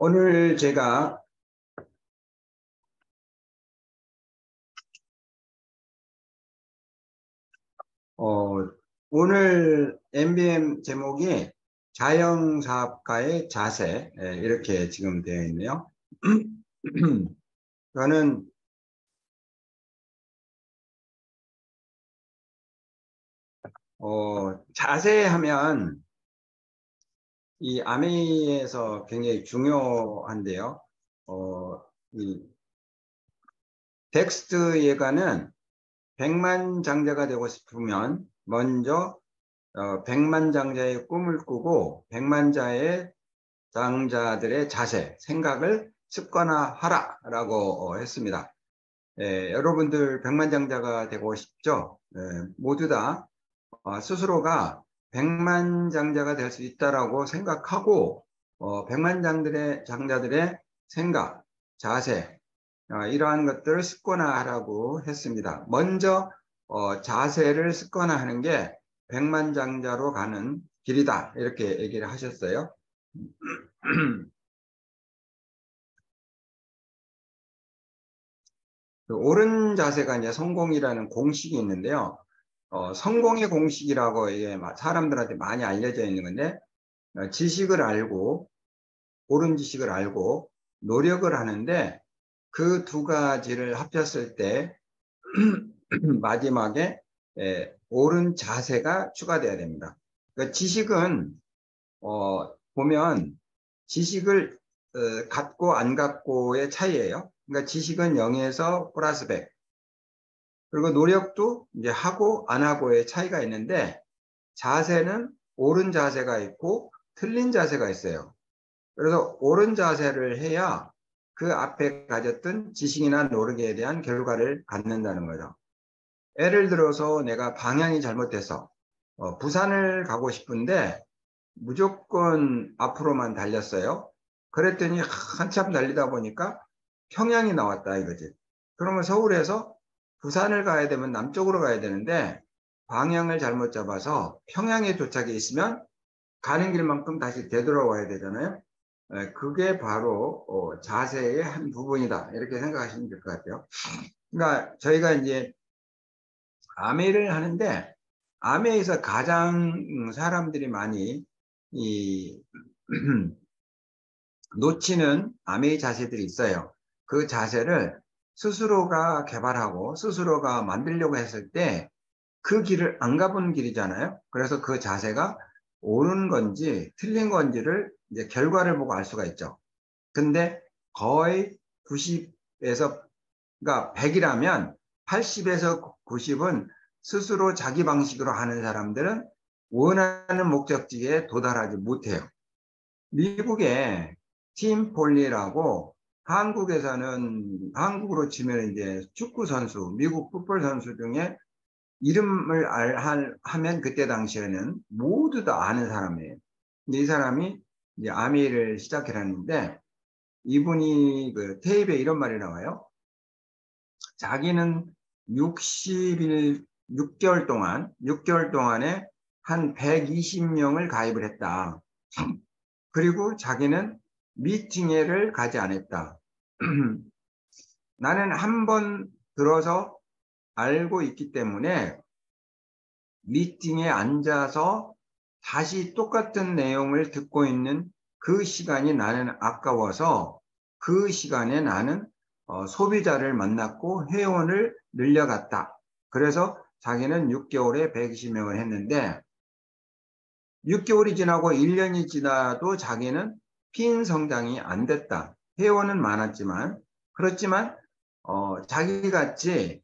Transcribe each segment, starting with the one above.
오늘 제가 오늘 MBM 제목이 자영사업가의 자세, 이렇게 지금 되어 있네요. 저는 자세하면 이 아메이에서 굉장히 중요한데요. 이 텍스트 예가는 100만 장자가 되고 싶으면 먼저 100만 장자의 꿈을 꾸고 100만 자의 장자들의 자세, 생각을 습관화하라 라고 했습니다. 여러분들 100만 장자가 되고 싶죠? 모두 다 스스로가 100만 장자가 될 수 있다라고 생각하고 100만 장자들의 생각, 자세, 이러한 것들을 습관화하라고 했습니다. 먼저 자세를 습관화하는 게 100만 장자로 가는 길이다, 이렇게 얘기를 하셨어요. 그 옳은 자세가 이제 성공이라는 공식이 있는데요. 성공의 공식이라고 이게 사람들한테 많이 알려져 있는 건데, 지식을 알고, 옳은 지식을 알고, 노력을 하는데, 그 두 가지를 합쳤을 때, 마지막에, 옳은 자세가 추가돼야 됩니다. 그 지식은, 보면, 지식을 갖고 안 갖고의 차이예요. 그러니까 지식은 0에서 플러스 100. 그리고 노력도 이제 하고 안 하고의 차이가 있는데, 자세는 옳은 자세가 있고 틀린 자세가 있어요. 그래서 옳은 자세를 해야 그 앞에 가졌던 지식이나 노력에 대한 결과를 갖는다는 거죠. 예를 들어서 내가 방향이 잘못돼서 부산을 가고 싶은데 무조건 앞으로만 달렸어요. 그랬더니 한참 달리다 보니까 평양이 나왔다 이거지. 그러면 서울에서 부산을 가야 되면 남쪽으로 가야 되는데 방향을 잘못 잡아서 평양에 도착해 있으면 가는 길만큼 다시 되돌아와야 되잖아요. 그게 바로 자세의 한 부분이다, 이렇게 생각하시면 될 것 같아요. 그러니까 저희가 이제 아메를 하는데 아메에서 가장 사람들이 많이 이 놓치는 아메의 자세들이 있어요. 그 자세를 스스로가 개발하고 스스로가 만들려고 했을 때 그 길을 안 가본 길이잖아요. 그래서 그 자세가 옳은 건지 틀린 건지를 이제 결과를 보고 알 수가 있죠. 근데 거의 90에서, 그러니까 100이라면 80에서 90은 스스로 자기 방식으로 하는 사람들은 원하는 목적지에 도달하지 못해요. 미국에 팀 폴리라고, 한국에서는 한국으로 치면 이제 축구 선수, 미국 풋볼 선수 중에 이름을 하면 그때 당시에는 모두 다 아는 사람이에요. 근데 이 사람이 이제 아미를 시작해놨는데, 이분이 그 테이프에 이런 말이 나와요. 자기는 60일, 6개월 동안에 한 120명을 가입을 했다. 그리고 자기는 미팅회를 가지 않았다. 나는 한 번 들어서 알고 있기 때문에 미팅에 앉아서 다시 똑같은 내용을 듣고 있는 그 시간이 나는 아까워서 그 시간에 나는 소비자를 만났고 회원을 늘려갔다. 그래서 자기는 6개월에 120명을 했는데 6개월이 지나고 1년이 지나도 자기는 핀 성장이 안 됐다. 회원은 많았지만, 그렇지만 자기같이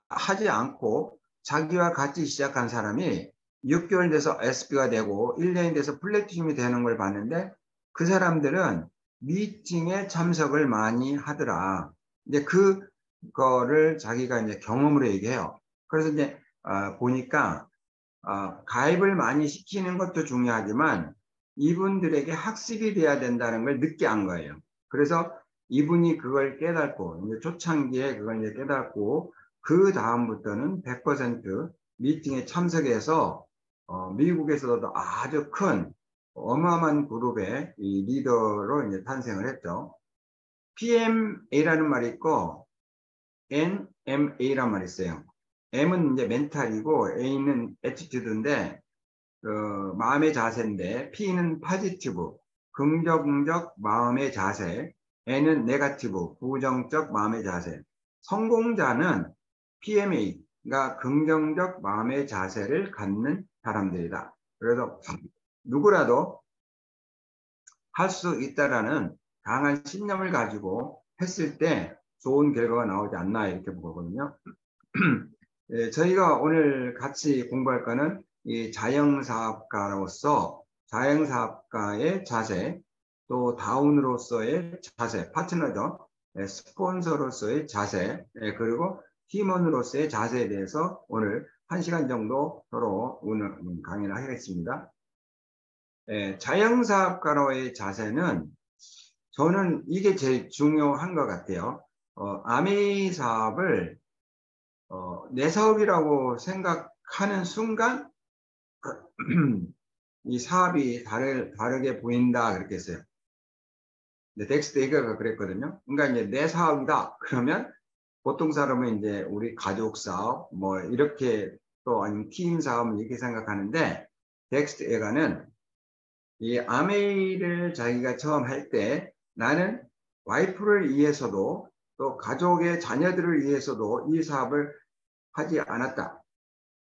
하지 않고 자기와 같이 시작한 사람이 6개월 돼서 SP가 되고 1년이 돼서 플래티넘이 되는 걸 봤는데, 그 사람들은 미팅에 참석을 많이 하더라. 이제 그거를 자기가 이제 경험으로 얘기해요. 그래서 이제 보니까 가입을 많이 시키는 것도 중요하지만 이분들에게 학습이 돼야 된다는 걸 늦게 안 거예요. 그래서 이분이 그걸 깨닫고, 이제 초창기에 그걸 이제 깨닫고, 그 다음부터는 100% 미팅에 참석해서, 미국에서도 아주 큰 어마어마한 그룹의 이 리더로 이제 탄생을 했죠. PMA라는 말이 있고 NMA란 말이 있어요. M은 이제 멘탈이고 A는 애티튜드인데 마음의 자세인데, P는 파지티브, 긍정적 마음의 자세, N은 네가티브, 부정적 마음의 자세. 성공자는 PMA가 긍정적 마음의 자세를 갖는 사람들이다. 그래서 누구라도 할 수 있다라는 강한 신념을 가지고 했을 때 좋은 결과가 나오지 않나 이렇게 보거든요. 예, 저희가 오늘 같이 공부할 거는 이 자영사업가로서 자영사업가의 자세, 또 다운으로서의 자세, 파트너죠. 예, 스폰서로서의 자세, 예, 그리고 팀원으로서의 자세에 대해서 오늘 1시간 정도 서로 오늘 강의를 하겠습니다. 예, 자영사업가로의 자세는 저는 이게 제일 중요한 것 같아요. 아메이 사업을 내 사업이라고 생각하는 순간 이 사업이 다르게 보인다 그렇게 했어요. 덱스트 에거가 그랬거든요. 그러니까 이제 내 사업이다 그러면 보통 사람은 이제 우리 가족 사업 뭐 이렇게 또 아니면 팀 사업 이렇게 생각하는데, 덱스트 에거는 이 아메이를 자기가 처음 할 때 나는 와이프를 위해서도 또 가족의 자녀들을 위해서도 이 사업을 하지 않았다.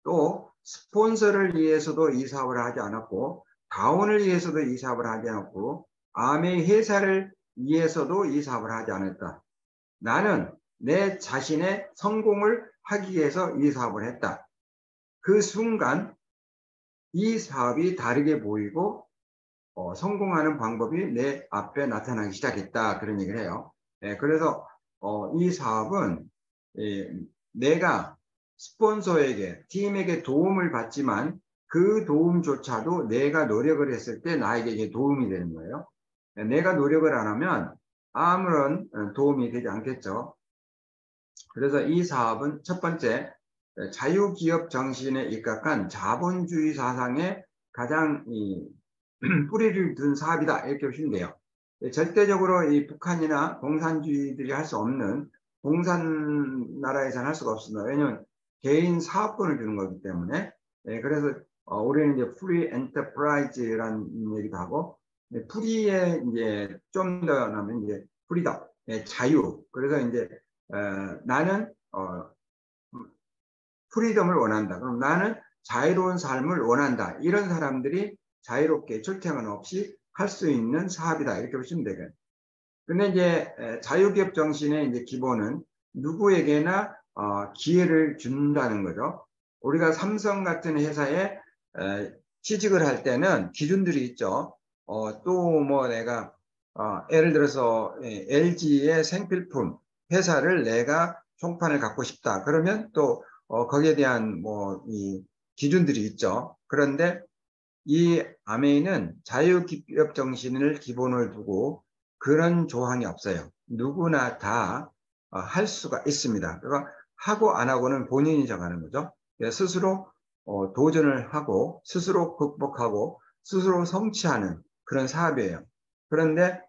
또 스폰서를 위해서도 이 사업을 하지 않았고, 다운을 위해서도 이 사업을 하지 않았고, 아메이 회사를 위해서도 이 사업을 하지 않았다. 나는 내 자신의 성공을 하기 위해서 이 사업을 했다. 그 순간 이 사업이 다르게 보이고 성공하는 방법이 내 앞에 나타나기 시작했다. 그런 얘기를 해요. 그래서 이 사업은 내가 스폰서에게, 팀에게 도움을 받지만 그 도움조차도 내가 노력을 했을 때 나에게 이게 도움이 되는 거예요. 내가 노력을 안 하면 아무런 도움이 되지 않겠죠. 그래서 이 사업은 첫 번째, 자유기업 정신에 입각한 자본주의 사상의 가장 뿌리를 둔 사업이다 이렇게 보시면 돼요. 절대적으로 이 북한이나 공산주의들이 할 수 없는, 공산 나라에서는 할 수가 없습니다. 왜냐하면 개인 사업권을 주는 거기 때문에. 그래서 우리는 이제 프리 엔터프라이즈라는 얘기도 하고, 프리에 이제 좀 더 나면 이제 프리덤, 자유. 그래서 이제 나는 프리덤을 원한다. 그럼 나는 자유로운 삶을 원한다. 이런 사람들이 자유롭게 출퇴근 없이 할 수 있는 사업이다. 이렇게 보시면 되겠네요. 근데 이제 자유기업 정신의 이제 기본은 누구에게나 기회를 준다는 거죠. 우리가 삼성 같은 회사에 취직을 할 때는 기준들이 있죠. 또 뭐 내가 예를 들어서 LG의 생필품 회사를 내가 총판을 갖고 싶다. 그러면 또 거기에 대한 뭐 이 기준들이 있죠. 그런데 이 아메이는 자유기업 정신을 기본을 두고 그런 조항이 없어요. 누구나 다 할 수가 있습니다. 그러니까 하고 안 하고는 본인이 정하는 거죠. 스스로 도전을 하고 스스로 극복하고 스스로 성취하는 그런 사업이에요. 그런데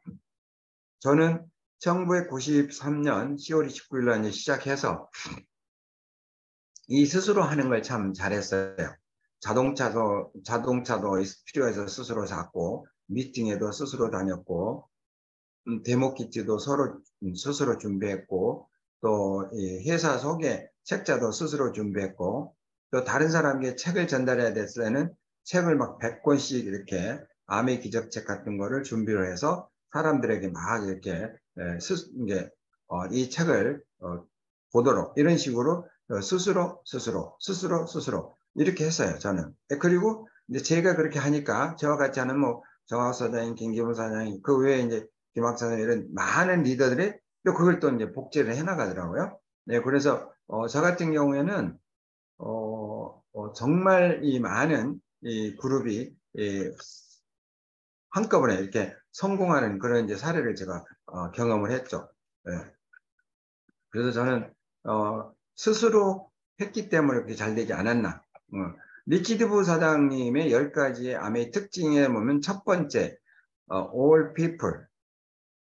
저는 1993년 10월 29일 날 시작해서 이 스스로 하는 걸 참 잘했어요. 자동차도 필요해서 스스로 샀고, 미팅에도 스스로 다녔고, 데모키트도 스스로 준비했고, 또 회사 소개 책자도 스스로 준비했고, 또 다른 사람에게 책을 전달해야 됐을 때는 책을 막 100권씩 이렇게 암의 기적책 같은 거를 준비를 해서 사람들에게 막 이렇게 이제 이 책을 보도록 이런 식으로 스스로 이렇게 했어요. 저는. 그리고 이제 제가 그렇게 하니까 저와 같이 하는 뭐 정학 사장님, 김기문 사장님, 그 외에 이제 김학 사장님 이런 많은 리더들이 또 그걸 또 이제 복제를 해 나가더라고요. 네, 그래서 저 같은 경우에는 정말 이 많은 이 그룹이 한꺼번에 이렇게 성공하는 그런 이제 사례를 제가 경험을 했죠. 네. 그래서 저는 스스로 했기 때문에 그렇게 잘 되지 않았나. 리치드 사장님의 10가지의 아메이 특징에 보면 첫 번째, all people.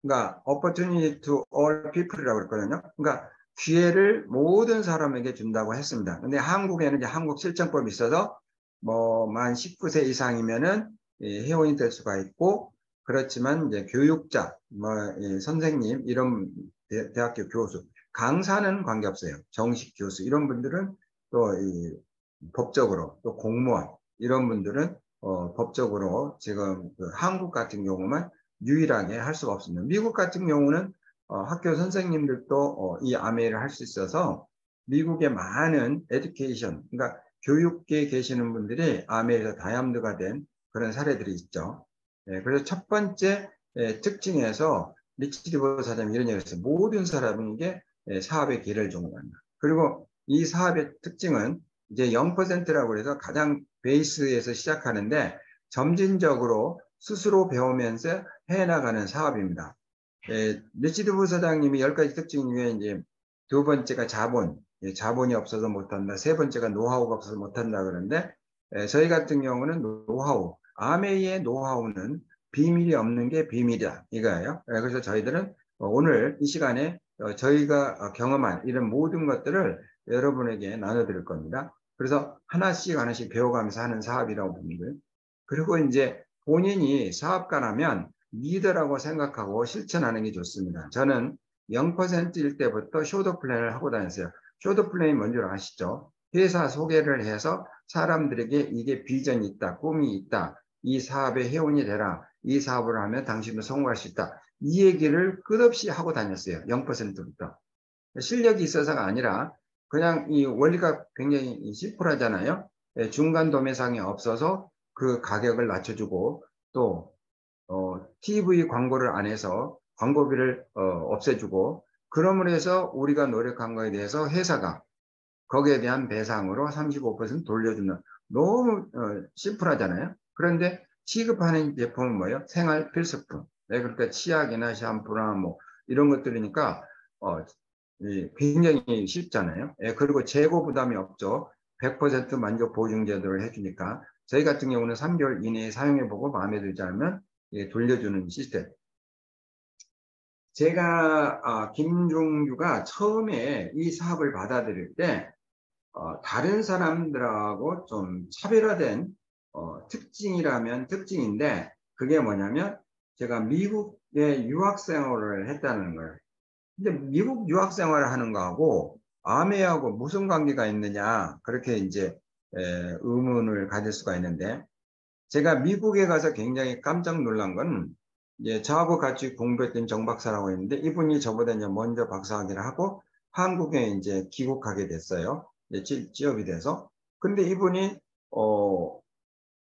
그러니까 opportunity to all people이라고 그랬거든요. 그러니까 기회를 모든 사람에게 준다고 했습니다. 근데 한국에는 이제 한국 실정법이 있어서 뭐 만 19세 이상이면은 회원이 될 수가 있고, 그렇지만 이제 교육자, 뭐 선생님, 이런 대학교 교수, 강사는 관계없어요. 정식 교수 이런 분들은 또 법적으로, 또 공무원 이런 분들은 법적으로 지금 그 한국 같은 경우만 유일하게 할 수가 없습니다. 미국 같은 경우는 학교 선생님들도 이 아메이를 할 수 있어서 미국의 많은 에듀케이션, 그러니까 교육계에 계시는 분들이 아메이에서 다이아몬드가 된 그런 사례들이 있죠. 그래서 첫 번째 특징에서 리치드 사장님이 이런 얘기를 했어요. 모든 사람에게 사업의 기회를 제공한다. 그리고 이 사업의 특징은 이제 0%라고 해서 가장 베이스에서 시작하는데 점진적으로 스스로 배우면서 해나가는 사업입니다. 리치드 부사장님이 10가지 특징 중에 이제 두 번째가 자본, 자본이 없어서 못한다. 세 번째가 노하우가 없어서 못한다 그러는데, 저희 같은 경우는 노하우, 아메이의 노하우는 비밀이 없는 게 비밀이다 이거예요. 그래서 저희들은 오늘 이 시간에 저희가 경험한 이런 모든 것들을 여러분에게 나눠드릴 겁니다. 그래서 하나씩 배워가면서 하는 사업이라고 봅니다. 그리고 이제 본인이 사업가라면 리더라고 생각하고 실천하는 게 좋습니다. 저는 0%일 때부터 쇼도 플랜을 하고 다녔어요. 쇼도 플랜이 뭔지 아시죠? 회사 소개를 해서 사람들에게 이게 비전이 있다, 꿈이 있다, 이 사업의 회원이 되라, 이 사업을 하면 당신도 성공할 수 있다. 이 얘기를 끝없이 하고 다녔어요. 0%부터. 실력이 있어서가 아니라 그냥 이 원리가 굉장히 심플하잖아요. 중간 도매상이 없어서 그 가격을 낮춰주고, 또 TV 광고를 안 해서 광고비를 없애주고, 그러므로 해서 우리가 노력한 거에 대해서 회사가 거기에 대한 배상으로 35% 돌려주는, 너무 심플하잖아요. 그런데 취급하는 제품은 뭐예요? 생활 필수품. 그러니까 치약이나 샴푸나 뭐 이런 것들이니까 굉장히 쉽잖아요. 그리고 재고 부담이 없죠. 100% 만족 보증 제도를 해주니까. 저희 같은 경우는 3개월 이내에 사용해보고 마음에 들지 않으면 돌려주는 시스템. 제가 김종규가 처음에 이 사업을 받아들일 때 다른 사람들하고 좀 차별화된 특징이라면 특징인데, 그게 뭐냐면 제가 미국에 유학 생활을 했다는 거예요. 근데 미국 유학 생활을 하는 거하고 아메하고 무슨 관계가 있느냐, 그렇게 이제 의문을 가질 수가 있는데, 제가 미국에 가서 굉장히 깜짝 놀란 건, 이제 저하고 같이 공부했던 정 박사라고 있는데, 이분이 저보다 이제 먼저 박사학위를 하고 한국에 이제 귀국하게 됐어요. 이제 취업이 돼서. 근데 이분이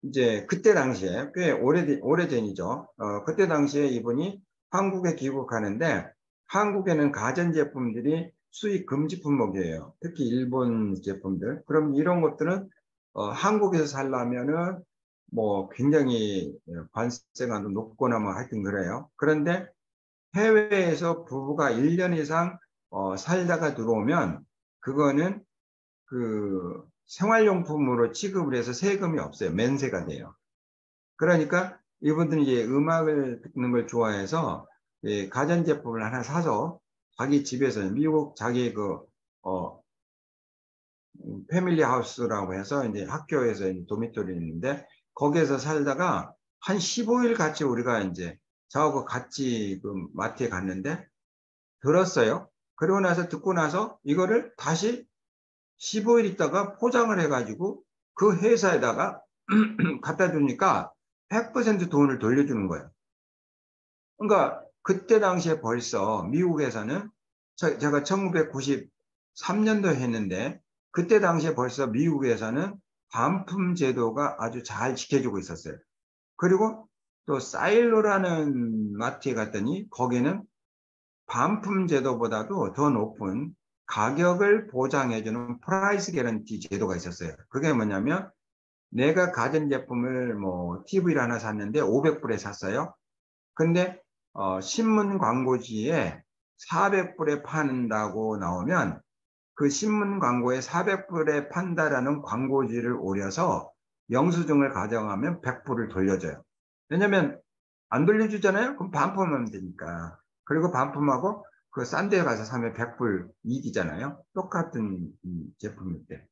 이제 그때 당시에 꽤 오래전이죠. 그때 당시에 이분이 한국에 귀국하는데, 한국에는 가전제품들이 수입 금지 품목이에요. 특히 일본 제품들. 그럼 이런 것들은 한국에서 살려면은 뭐 굉장히 관세가 높거나 뭐 하여튼 그래요. 그런데 해외에서 부부가 1년 이상 살다가 들어오면 그거는 그 생활용품으로 취급을 해서 세금이 없어요. 면세가 돼요. 그러니까 이분들은 이제 음악을 듣는 걸 좋아해서 가전제품을 하나 사서 자기 집에서, 미국 자기 패밀리 하우스라고 해서 이제 학교에서 도미토리 있는데 거기에서 살다가 한 15일 같이 우리가 이제 저하고 같이 그 마트에 갔는데 들었어요. 그러고 나서 듣고 나서 이거를 다시 15일 있다가 포장을 해가지고 그 회사에다가 갖다 주니까 100% 돈을 돌려주는 거예요. 그러니까 그때 당시에 벌써 미국에서는, 제가 1993년도 했는데 그때 당시에 벌써 미국에서는 반품 제도가 아주 잘 지켜주고 있었어요. 그리고 또 사일로라는 마트에 갔더니 거기는 반품 제도보다도 더 높은 가격을 보장해주는 프라이스 개런티 제도가 있었어요. 그게 뭐냐면 내가 가전제품을 뭐 TV를 하나 샀는데 500불에 샀어요. 근데 신문 광고지에 400불에 파는다고 나오면 그 신문 광고에 400불에 판다라는 광고지를 오려서 영수증을 가져가면 100불을 돌려줘요. 왜냐면 안 돌려주잖아요? 그럼 반품하면 되니까. 그리고 반품하고 그 싼 데 가서 사면 100불 이익이잖아요. 똑같은 제품일 때.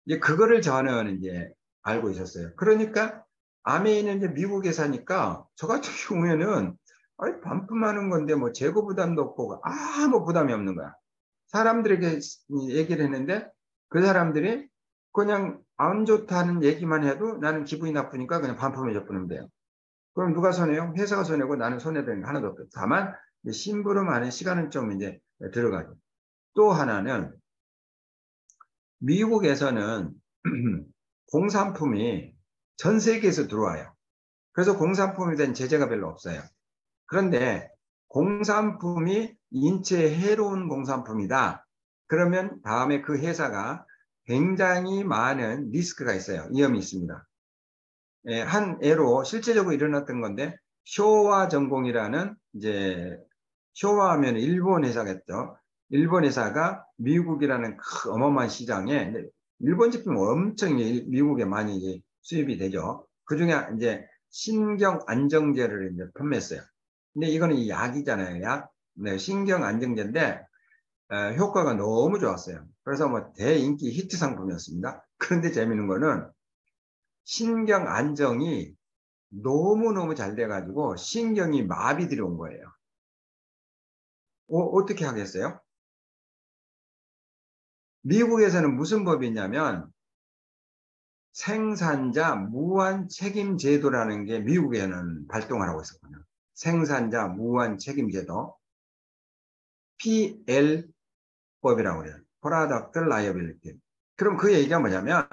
이제 그거를 저는 이제 알고 있었어요. 그러니까 아메이는 이제 미국에 사니까 저 같은 경우에는 아니, 반품하는 건데 뭐 재고 부담도 없고 아무 부담이 없는 거야. 사람들에게 얘기를 했는데 그 사람들이 그냥 안 좋다는 얘기만 해도 나는 기분이 나쁘니까 그냥 반품해 줘버리면 돼요. 그럼 누가 손해요? 회사가 손해고 나는 손해되는 게 하나도 없어요. 다만 심부름하는 시간은 좀 이제 들어가죠. 또 하나는 미국에서는 공산품이 전 세계에서 들어와요. 그래서 공산품에 대한 제재가 별로 없어요. 그런데 공산품이 인체에 해로운 공산품이다. 그러면 다음에 그 회사가 굉장히 많은 리스크가 있어요. 위험이 있습니다. 예, 한 예로 실제적으로 일어났던 건데 쇼와 전공이라는 이제 쇼와 하면 일본 회사겠죠. 일본 회사가 미국이라는 어마어마한 시장에 일본 제품 엄청 미국에 많이 수입이 되죠. 그중에 이제 신경 안정제를 이제 판매했어요. 근데 이거는 약이잖아요, 약. 네, 신경 안정제인데 효과가 너무 좋았어요. 그래서 뭐 대인기 히트 상품이었습니다. 그런데 재밌는 거는 신경 안정이 너무너무 잘 돼가지고 신경이 마비 들어온 거예요. 어떻게 하겠어요? 미국에서는 무슨 법이 있냐면 생산자 무한 책임 제도라는 게 미국에는 발동을 하고 있었거든요. 생산자 무한 책임 제도. PL법이라고 해요. Product Liability. 그럼 그 얘기가 뭐냐면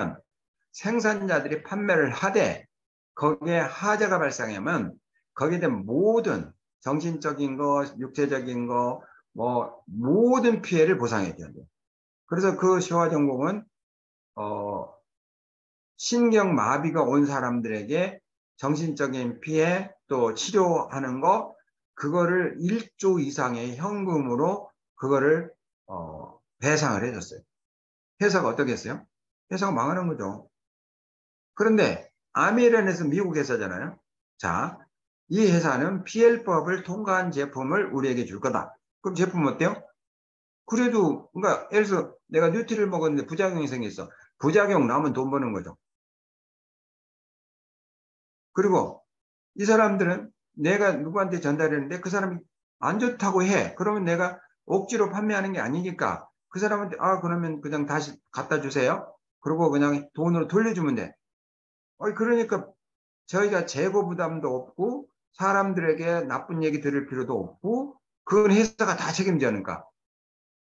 생산자들이 판매를 하되 거기에 하자가 발생하면 거기에 대한 모든 정신적인 거, 육체적인 거, 뭐 모든 피해를 보상해 줘야 돼요. 그래서 그 시화전공은 신경마비가 온 사람들에게 정신적인 피해 또 치료하는 거 그거를 1조 이상의 현금으로 그거를 배상을 해줬어요. 회사가 어떻게 했어요? 회사가 망하는 거죠. 그런데 아메리칸에서 미국 회사잖아요. 자, 이 회사는 PL법을 통과한 제품을 우리에게 줄 거다. 그럼 제품 어때요? 그래도 그러니까 예를 들어서 내가 뉴트리를 먹었는데 부작용이 생겼어. 부작용 나오면 돈 버는 거죠. 그리고 이 사람들은 내가 누구한테 전달했는데 그 사람이 안 좋다고 해. 그러면 내가 억지로 판매하는 게 아니니까 그 사람한테 그러면 그냥 다시 갖다 주세요. 그리고 그냥 돈으로 돌려주면 돼. 그러니까 저희가 재고 부담도 없고 사람들에게 나쁜 얘기 들을 필요도 없고 그건 회사가 다 책임져니까.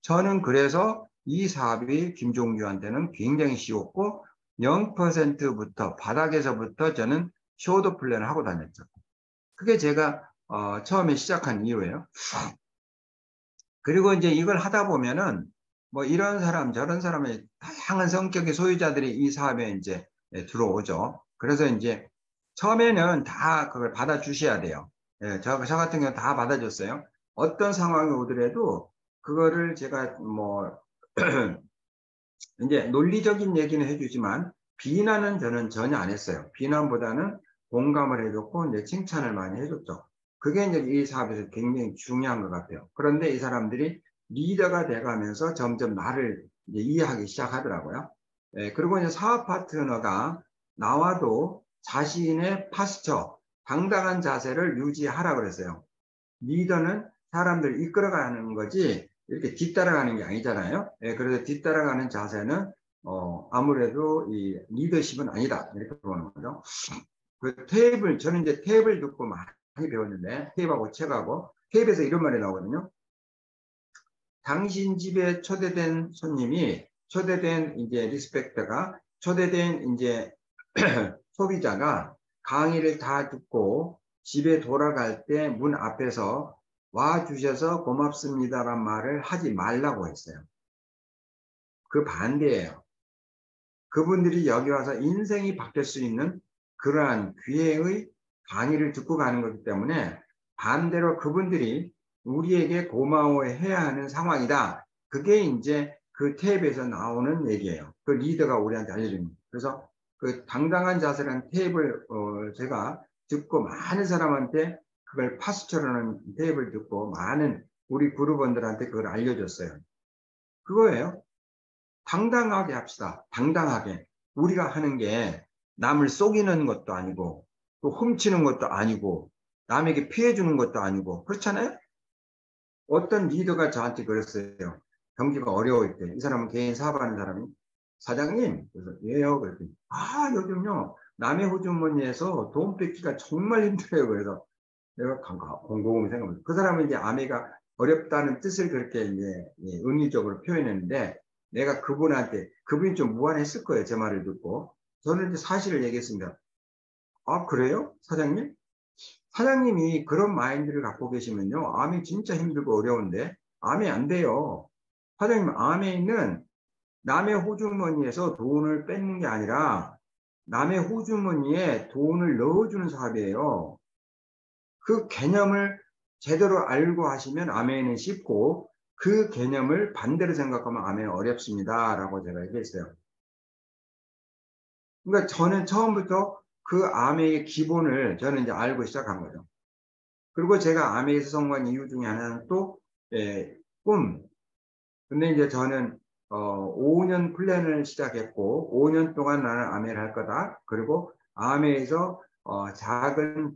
저는 그래서 이 사업이 김종규한테는 굉장히 쉬웠고 0%부터 바닥에서부터 저는 쇼도 플랜을 하고 다녔죠. 그게 제가 처음에 시작한 이유예요. 그리고 이제 이걸 하다 보면은 뭐 이런 사람 저런 사람의 다양한 성격의 소유자들이 이 사업에 이제 들어오죠. 그래서 이제 처음에는 다 그걸 받아주셔야 돼요. 예, 저 같은 경우 다 받아줬어요. 어떤 상황이 오더라도 그거를 제가 뭐 이제 논리적인 얘기는 해주지만 비난은 저는 전혀 안 했어요. 비난보다는 공감을 해줬고 이제 칭찬을 많이 해줬죠. 그게 이제 이 사업에서 굉장히 중요한 것 같아요. 그런데 이 사람들이 리더가 돼가면서 점점 나를 이제 이해하기 시작하더라고요. 예, 그리고 이제 사업 파트너가 나와도 자신의 파스처, 당당한 자세를 유지하라 그랬어요. 리더는 사람들 이끌어가는 거지 이렇게 뒤따라가는 게 아니잖아요. 예, 그래서 뒤따라가는 자세는 아무래도 이 리더십은 아니다 이렇게 보는 거죠. 그 테이블 저는 이제 테이블 듣고 많이 배웠는데 테이프하고 책하고 테이프에서 이런 말이 나오거든요. 당신 집에 초대된 손님이 초대된 이제 리스펙터가 초대된 이제 소비자가 강의를 다 듣고 집에 돌아갈 때 문 앞에서 와 주셔서 고맙습니다란 말을 하지 말라고 했어요. 그 반대예요. 그분들이 여기 와서 인생이 바뀔 수 있는 그러한 기회의 강의를 듣고 가는 거기 때문에 반대로 그분들이 우리에게 고마워해야 하는 상황이다. 그게 이제 그 탭에서 나오는 얘기예요. 그 리더가 우리한테 알려주는 거예요. 그래서 그 당당한 자세라는 탭을 제가 듣고 많은 사람한테 그걸 파스처라는 탭을 듣고 많은 우리 그룹원들한테 그걸 알려줬어요. 그거예요. 당당하게 합시다. 당당하게. 우리가 하는 게 남을 속이는 것도 아니고 또 훔치는 것도 아니고 남에게 피해 주는 것도 아니고 그렇잖아요. 어떤 리더가 저한테 그랬어요. 경기가 어려울 때 이 사람은 개인 사업하는 사람이 사장님 그래서 예요 그랬더니 요즘요 남의 호주머니에서 돈 뺏기가 정말 힘들어요. 그래서 내가 곰곰이 생각합니다. 그 사람은 이제 아내가 어렵다는 뜻을 그렇게 이제 은유적으로 표현했는데 내가 그분이 좀 무안했을 거예요. 제 말을 듣고 저는 이제 사실을 얘기했습니다. 아 그래요 사장님? 사장님이 그런 마인드를 갖고 계시면요 암이 진짜 힘들고 어려운데 암이 안 돼요. 사장님 암에는 남의 호주머니에서 돈을 뺏는 게 아니라 남의 호주머니에 돈을 넣어주는 사업이에요. 그 개념을 제대로 알고 하시면 아멘은 쉽고 그 개념을 반대로 생각하면 아멘은 어렵습니다. 라고 제가 얘기했어요. 그러니까 저는 처음부터 그 아멘의 기본을 저는 이제 알고 시작한 거죠. 그리고 제가 아멘에서 성공한 이유 중에 하나는 또 꿈. 근데 이제 저는 5년 플랜을 시작했고 5년 동안 나는 아멘을 할 거다. 그리고 아멘에서 작은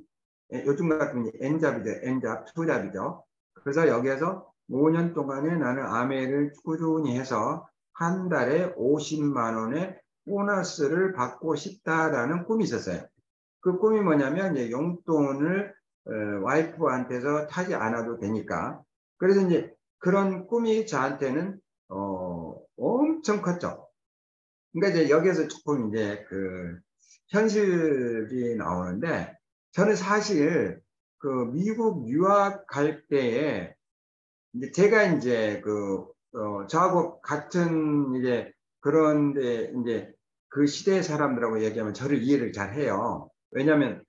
요즘 같은 N잡이죠. N잡, 투잡이죠. 그래서 여기에서 5년 동안에 나는 아메를 꾸준히 해서 한 달에 50만 원의 보너스를 받고 싶다라는 꿈이 있었어요. 그 꿈이 뭐냐면 이제 용돈을 와이프한테서 타지 않아도 되니까. 그래서 이제 그런 꿈이 저한테는 엄청 컸죠. 그러니까 이제 여기에서 조금 이제 그 현실이 나오는데 저는 사실 그 미국 유학 갈 때에 이제 제가 이제 저하고 같은 이제 그런데 이제 그 시대의 사람들하고 얘기하면 저를 이해를 잘 해요. 왜냐하면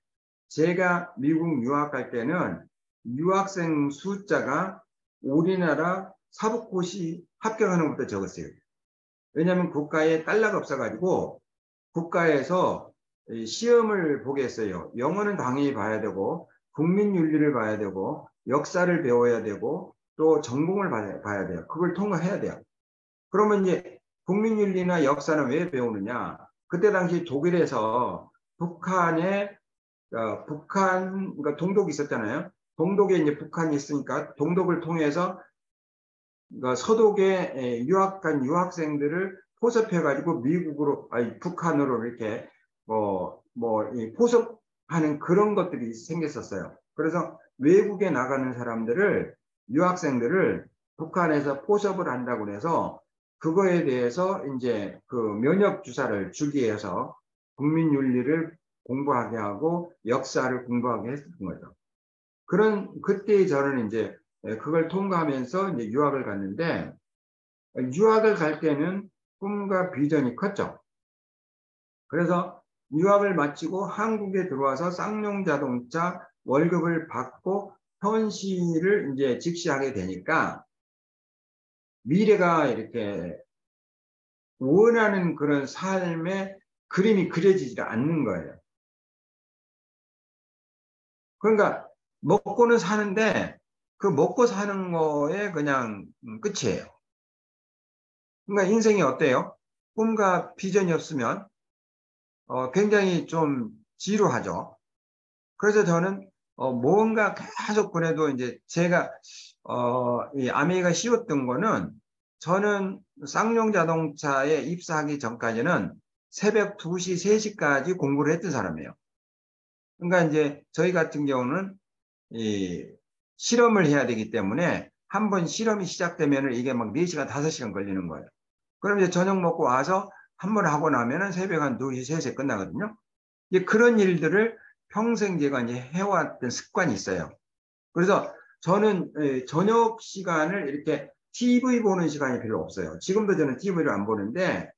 제가 미국 유학 갈 때는 유학생 숫자가 우리나라 사법고시 합격하는 것보다 적었어요. 왜냐하면 국가에 달러가 없어가지고 국가에서 시험을 보게 했어요. 영어는 당연히 봐야 되고 국민윤리를 봐야 되고 역사를 배워야 되고 또 전공을 봐야 돼요. 그걸 통과해야 돼요. 그러면 이제 국민윤리나 역사는 왜 배우느냐? 그때 당시 독일에서 그러니까 동독이 있었잖아요. 동독에 이제 북한이 있으니까 동독을 통해서 그러니까 서독에 유학 간 유학생들을 포섭해가지고 미국으로, 아니, 북한으로 이렇게 포섭하는 그런 것들이 생겼었어요. 그래서 외국에 나가는 사람들을, 유학생들을 북한에서 포섭을 한다고 해서 그거에 대해서 이제 그 면역 주사를 주기 위해서 국민윤리를 공부하게 하고 역사를 공부하게 했었던 거죠. 그때 저는 이제 그걸 통과하면서 이제 유학을 갔는데, 유학을 갈 때는 꿈과 비전이 컸죠. 그래서 유학을 마치고 한국에 들어와서 쌍용 자동차 월급을 받고 현실을 이제 직시하게 되니까 미래가 이렇게 원하는 그런 삶의 그림이 그려지지 않는 거예요. 그러니까 먹고는 사는데 그 먹고 사는 거에 그냥 끝이에요. 그러니까 인생이 어때요? 꿈과 비전이 없으면 굉장히 좀 지루하죠. 그래서 저는 뭔가 계속 보내도 이제 제가 이 아메리카 씌웠던 거는 저는 쌍용 자동차에 입사하기 전까지는 새벽 2시, 3시까지 공부를 했던 사람이에요. 그러니까 이제 저희 같은 경우는 이 실험을 해야 되기 때문에 한번 실험이 시작되면 이게 막 4시간, 5시간 걸리는 거예요. 그럼 이제 저녁 먹고 와서 한 번 하고 나면은 새벽 한 2시, 3시에 끝나거든요. 이제 그런 일들을 평생 제가 이제 해왔던 습관이 있어요. 그래서 저는 저녁 시간을 이렇게 TV 보는 시간이 별로 없어요. 지금도 저는 TV를 안 보는데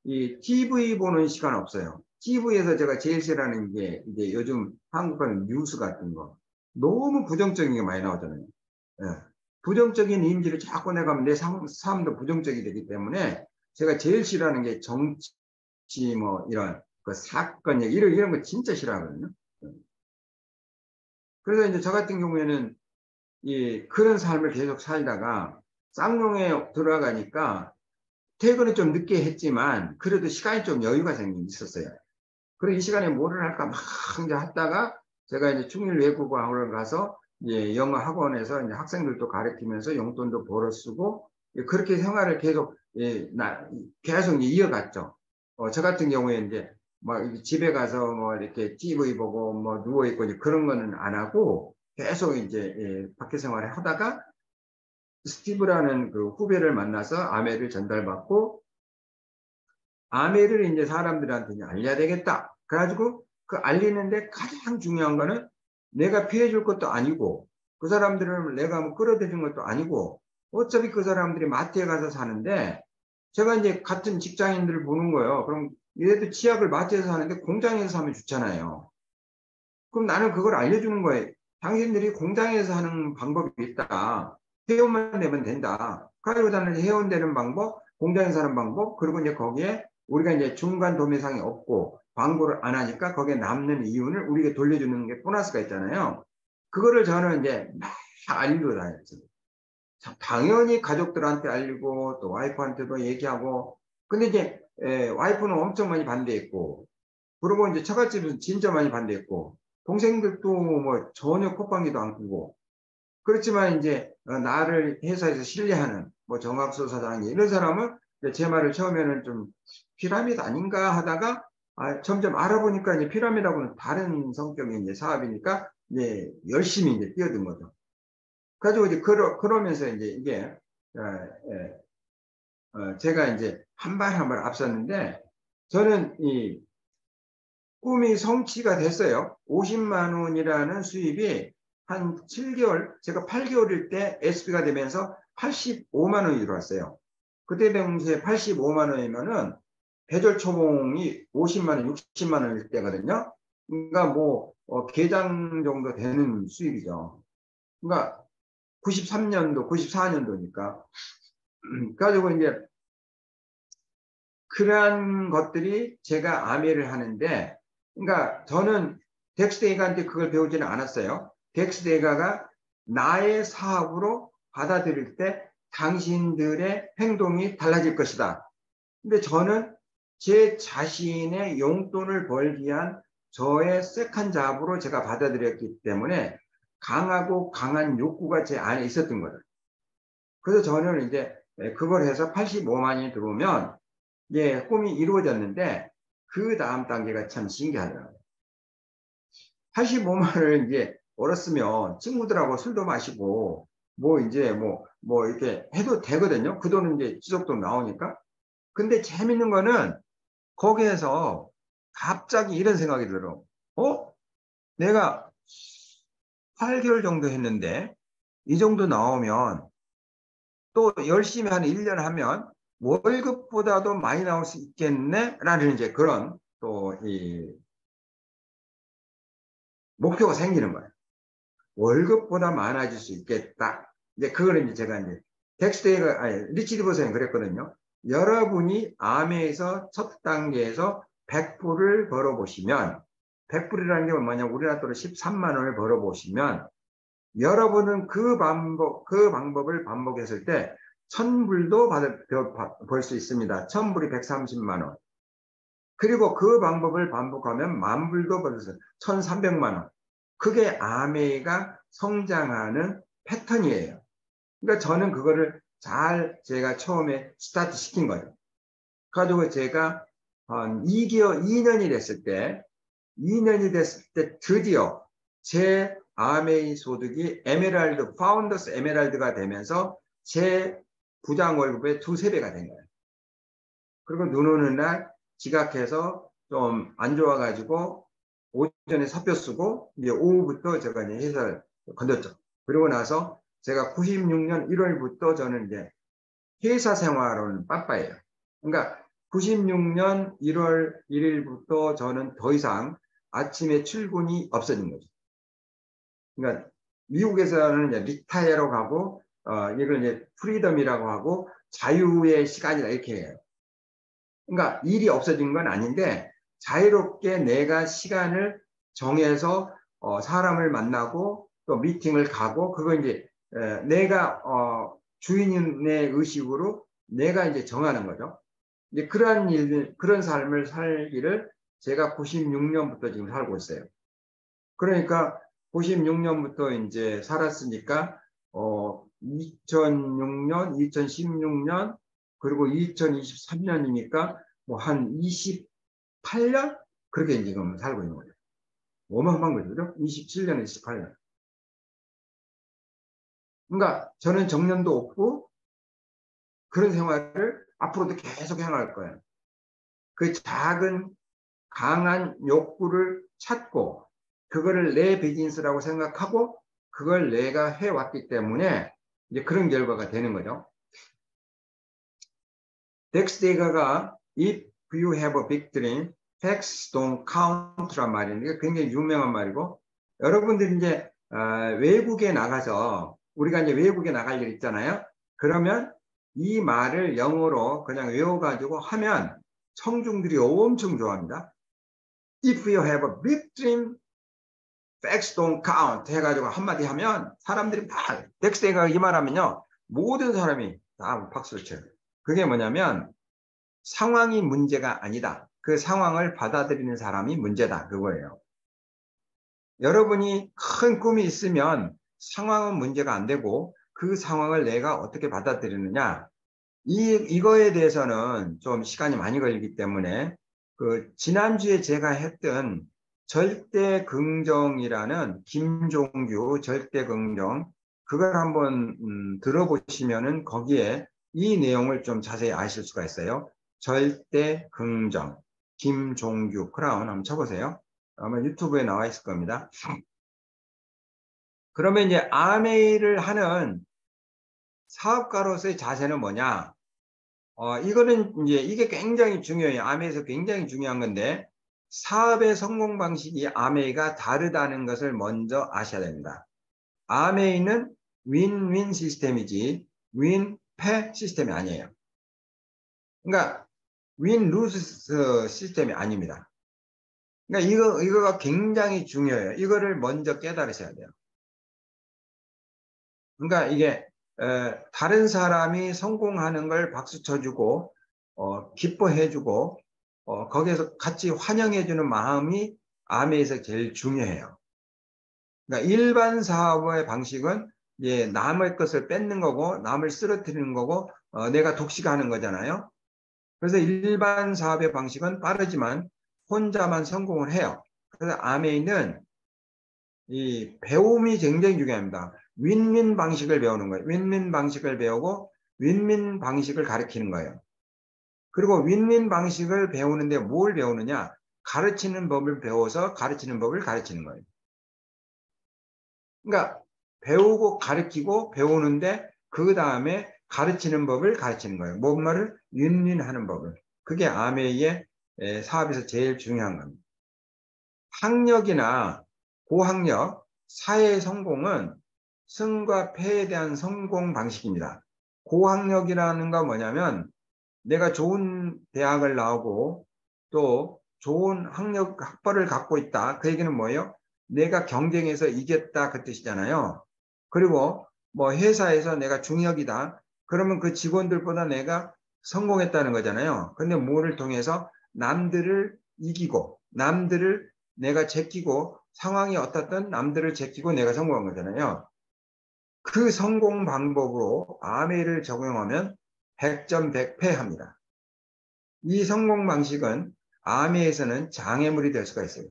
이 TV 보는 시간 없어요. TV에서 제가 제일 싫어하는 게 이제 요즘 한국 가는 뉴스 같은 거 너무 부정적인 게 많이 나오잖아요. 예. 부정적인 이미지를 자꾸 내가면 내 삶도 부정적이 되기 때문에 제가 제일 싫어하는 게 정치 뭐 이런 그 사건 얘기 이런 거 진짜 싫어하거든요. 그래서 이제 저 같은 경우에는 이 그런 삶을 계속 살다가 쌍용에 들어가니까 퇴근을 좀 늦게 했지만 그래도 시간이 좀 여유가 있었어요. 그리고 이 시간에 뭐를 할까 막 이제 하다가 제가 이제 중일 외국어 학원을 가서 이제 영어 학원에서 이제 학생들도 가르치면서 용돈도 벌어 쓰고 그렇게 생활을 계속 계속 이어갔죠. 저 같은 경우에 이제 막 집에 가서 뭐 이렇게 TV 보고 뭐 누워 있고 그런 거는 안 하고 계속 이제 밖에 생활을 하다가 스티브라는 그 후배를 만나서 아메를 전달받고 아메를 이제 사람들한테 이제 알려야 되겠다. 그래가지고 그 알리는데 가장 중요한 거는 내가 피해 줄 것도 아니고 그 사람들을 내가 뭐 끌어들이는 것도 아니고 어차피 그 사람들이 마트에 가서 사는데 제가 이제 같은 직장인들을 보는 거예요. 그럼 얘도 치약을 마트에서 사는데 공장에서 사면 좋잖아요. 그럼 나는 그걸 알려주는 거예요. 당신들이 공장에서 하는 방법이 있다. 회원만 내면 된다. 가지고 다니는 회원 되는 방법, 공장에서 하는 방법, 그리고 이제 거기에 우리가 이제 중간 도매상이 없고 광고를 안 하니까 거기에 남는 이윤을 우리에게 돌려주는 게 보너스가 있잖아요. 그거를 저는 이제 막 알리고 다녔죠. 당연히 가족들한테 알리고 또 와이프한테도 얘기하고 근데 이제 와이프는 엄청 많이 반대했고 그리고 이제 처갓집은 진짜 많이 반대했고 동생들도 뭐 전혀 콧방귀도 안 뀌고 그렇지만 이제 나를 회사에서 신뢰하는 뭐 정학수 사장 이런 사람은 제 말을 처음에는 좀 피라미드 아닌가 하다가 점점 알아보니까 이제 피라미드하고는 다른 성격의 이제 사업이니까 이제 열심히 이제 뛰어든 거죠. 가지고 이제 그러면서 이제 이게 제가 이제 한 발 한 발 앞섰는데 저는 이 꿈이 성취가 됐어요. 50만 원이라는 수입이 한 7개월, 제가 8개월일 때 SB가 되면서 85만 원이 들어왔어요. 그때 당시에 85만 원이면은 계절 초봉이 50만 원, 60만 원일 때거든요. 그러니까 뭐 계장 정도 되는 수입이죠. 그러니까 93년도, 94년도니까. 가지고 이제 그러한 것들이 제가 아메를 하는데, 그러니까 저는 덱스데이가한테 그걸 배우지는 않았어요. 덱스데이가가 나의 사업으로 받아들일 때 당신들의 행동이 달라질 것이다. 근데 저는 제 자신의 용돈을 벌기 위한 저의 세컨 잡으로 제가 받아들였기 때문에 강하고 강한 욕구가 제 안에 있었던 거예요. 그래서 저는 이제 그걸 해서 85만이 들어오면 꿈이 이루어졌는데 그 다음 단계가 참 신기하더라고요. 85만 원을 이제 벌었으면 친구들하고 술도 마시고 뭐 이제 뭐 이렇게 해도 되거든요. 그 돈은 이제 지속도 나오니까. 근데 재밌는 거는 거기에서 갑자기 이런 생각이 들어. 내가 8개월 정도 했는데 이 정도 나오면 또 열심히 한 1년 하면 월급보다도 많이 나올 수 있겠네? 라는 이제 그런 또 이 목표가 생기는 거예요. 월급보다 많아질 수 있겠다. 이제 그걸 이제 제가 이제 덱스테이가, 아니, 리치드 버슨이 그랬거든요. 여러분이 아메에서 첫 단계에서 100불을 벌어보시면, 100불이라는 게 뭐냐, 우리나라 돈으로 13만 원을 벌어보시면, 여러분은 그 방법을 반복했을 때, 1000불도 벌 수 있습니다. 1000불이 130만 원. 그리고 그 방법을 반복하면 10,000불도 벌 수 있어요. 1300만 원. 그게 아메이가 성장하는 패턴이에요. 그러니까 저는 그거를 잘 제가 처음에 스타트 시킨 거예요. 가지고 제가 한 2년이 됐을 때, 2년이 됐을 때 드디어 제 아메이 소득이 에메랄드, 파운더스 에메랄드가 되면서 제 부장 월급의 2~3배가 된 거예요. 그리고 눈 오는 날 지각해서 좀 안 좋아가지고 오전에 사표 쓰고 이제 오후부터 제가 이제 회사를 건뒀죠. 그리고 나서 제가 96년 1월부터 저는 이제 회사 생활은 빠빠예요. 그러니까 96년 1월 1일부터 저는 더 이상 아침에 출근이 없어진 거죠. 그러니까 미국에서는 이제 리타이어로 가고 이걸 이제 프리덤이라고 하고 자유의 시간이다 이렇게 해요. 그러니까 일이 없어진 건 아닌데 자유롭게 내가 시간을 정해서 사람을 만나고 또 미팅을 가고 그거 이제 내가 주인의 의식으로 내가 이제 정하는 거죠. 이제 그런 일, 그런 삶을 살기를 제가 96년부터 지금 살고 있어요. 그러니까 96년부터 이제 살았으니까 2006년, 2016년 그리고 2023년이니까 뭐 한 28년 그렇게 지금 살고 있는 거죠. 어마어마한 거죠, 그죠? 27년, 28년. 그러니까 저는 정년도 없고 그런 생활을 앞으로도 계속 해나갈 거예요. 그 작은 강한 욕구를 찾고 그거를 내 비즈니스라고 생각하고 그걸 내가 해왔기 때문에 이제 그런 결과가 되는 거죠. 덱스 데이가가 If you have a big dream, facts don't count란 말인데 굉장히 유명한 말이고 여러분들이 이제 외국에 나가서 우리가 이제 외국에 나갈 일 있잖아요. 그러면 이 말을 영어로 그냥 외워가지고 하면 청중들이 엄청 좋아합니다. If you have a big dream, facts don't count 해가지고 한마디 하면 사람들이 막 덱스데이가 이 말하면요 모든 사람이 다 박수를 쳐요. 그게 뭐냐면 상황이 문제가 아니다. 그 상황을 받아들이는 사람이 문제다. 그거예요. 여러분이 큰 꿈이 있으면 상황은 문제가 안 되고 그 상황을 내가 어떻게 받아들이느냐 이거에 대해서는 좀 시간이 많이 걸리기 때문에 그 지난주에 제가 했던 절대 긍정이라는 김종규 절대 긍정 그걸 한번 들어보시면은 거기에 이 내용을 좀 자세히 아실 수가 있어요. 절대 긍정 김종규 크라운 한번 쳐보세요. 아마 유튜브에 나와 있을 겁니다. 그러면 이제 아메이를 하는 사업가로서의 자세는 뭐냐? 이거는 이제 이게 굉장히 중요해요. 아메이에서 굉장히 중요한 건데 사업의 성공 방식이 아메이가 다르다는 것을 먼저 아셔야 됩니다. 아메이는 윈윈 시스템이지 윈패 시스템이 아니에요. 그러니까 윈 루즈 시스템이 아닙니다. 그러니까 이거가 굉장히 중요해요. 이거를 먼저 깨달으셔야 돼요. 그러니까 이게 다른 사람이 성공하는 걸 박수 쳐주고 기뻐해주고 거기에서 같이 환영해주는 마음이 아메에서 제일 중요해요. 그러니까 일반 사업의 방식은 예, 남의 것을 뺏는 거고 남을 쓰러뜨리는 거고 내가 독식하는 거잖아요. 그래서 일반 사업의 방식은 빠르지만 혼자만 성공을 해요. 그래서 아메이는 이 배움이 굉장히 중요합니다. 윈윈 방식을 배우는 거예요. 윈윈 방식을 배우고 윈윈 방식을 가르치는 거예요. 그리고 윈윈 방식을 배우는데 뭘 배우느냐? 가르치는 법을 배워서 가르치는 법을 가르치는 거예요. 그러니까 배우고 가르치고 배우는데 그 다음에 가르치는 법을 가르치는 거예요. 뭔 말을 윈윈하는 법을. 그게 아메이의 사업에서 제일 중요한 겁니다. 학력이나 고학력, 사회의 성공은 승과 패에 대한 성공 방식입니다. 고학력이라는 건 뭐냐면 내가 좋은 대학을 나오고 또 좋은 학벌을 갖고 있다. 그 얘기는 뭐예요? 내가 경쟁에서 이겼다 그 뜻이잖아요. 그리고 뭐 회사에서 내가 중역이다. 그러면 그 직원들보다 내가 성공했다는 거잖아요. 근데 뭐를 통해서 남들을 이기고 남들을 내가 제끼고 상황이 어떻든 남들을 제끼고 내가 성공한 거잖아요. 그 성공 방법으로 아메이를 적용하면 100점 100패 합니다. 이 성공 방식은 아메이에서는 장애물이 될 수가 있어요.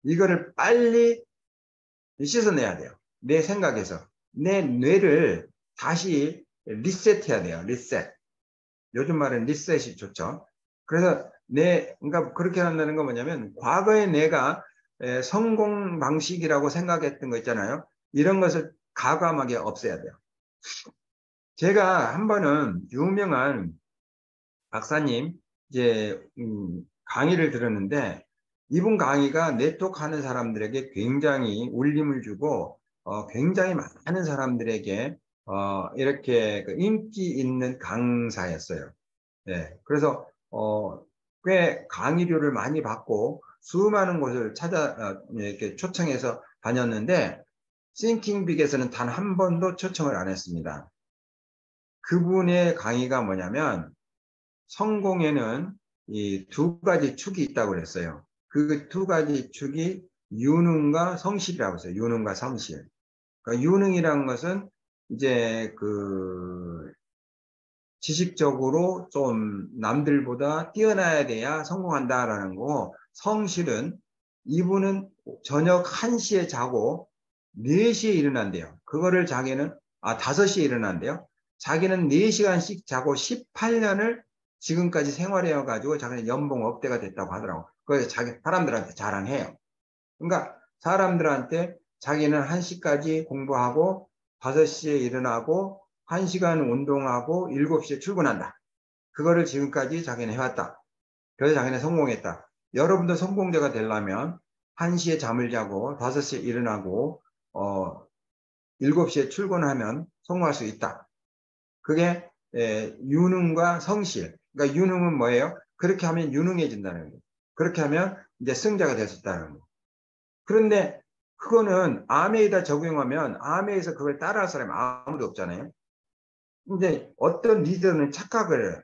이거를 빨리 씻어내야 돼요. 내 생각에서. 내 뇌를 다시 리셋해야 돼요. 리셋. 요즘 말은 리셋이 좋죠. 그래서 그러니까 그렇게 한다는 건 뭐냐면 과거에 내가 성공 방식이라고 생각했던 거 있잖아요. 이런 것을 과감하게 없애야 돼요. 제가 한 번은 유명한 박사님 이제 강의를 들었는데 이분 강의가 네트워크 하는 사람들에게 굉장히 울림을 주고 굉장히 많은 사람들에게 이렇게 그 인기 있는 강사였어요. 네, 그래서 꽤 강의료를 많이 받고 수많은 곳을 이렇게 초청해서 다녔는데 Thinking Big에서는 단 한 번도 초청을 안 했습니다. 그분의 강의가 뭐냐면 성공에는 이 두 가지 축이 있다고 그랬어요. 그 두 가지 축이 유능과 성실이라고 했어요. 유능과 성실. 그러니까 유능이라는 것은 이제 그 지식적으로 좀 남들보다 뛰어나야 돼야 성공한다라는 거고, 성실은 이분은 저녁 1시에 자고 4시에 일어난대요. 그거를 자기는 5시에 일어난대요. 자기는 4시간씩 자고 18년을 지금까지 생활해 가지고 자기는 연봉 억대가 됐다고 하더라고. 그래서 자기 사람들한테 자랑해요. 그러니까 사람들한테 자기는 1시까지 공부하고 5시에 일어나고 1시간 운동하고 7시에 출근한다. 그거를 지금까지 자기는 해왔다. 그래서 자기는 성공했다. 여러분도 성공자가 되려면 1시에 잠을 자고 5시에 일어나고 7시에 출근하면 성공할 수 있다. 그게 유능과 성실. 그러니까 유능은 뭐예요? 그렇게 하면 유능해진다는 거예요. 그렇게 하면 이제 승자가 될 수 있다는 거예요. 그런데 그거는 아메에다 적용하면 아메에서 그걸 따라할 사람이 아무도 없잖아요. 근데 어떤 리더는 착각을 해요.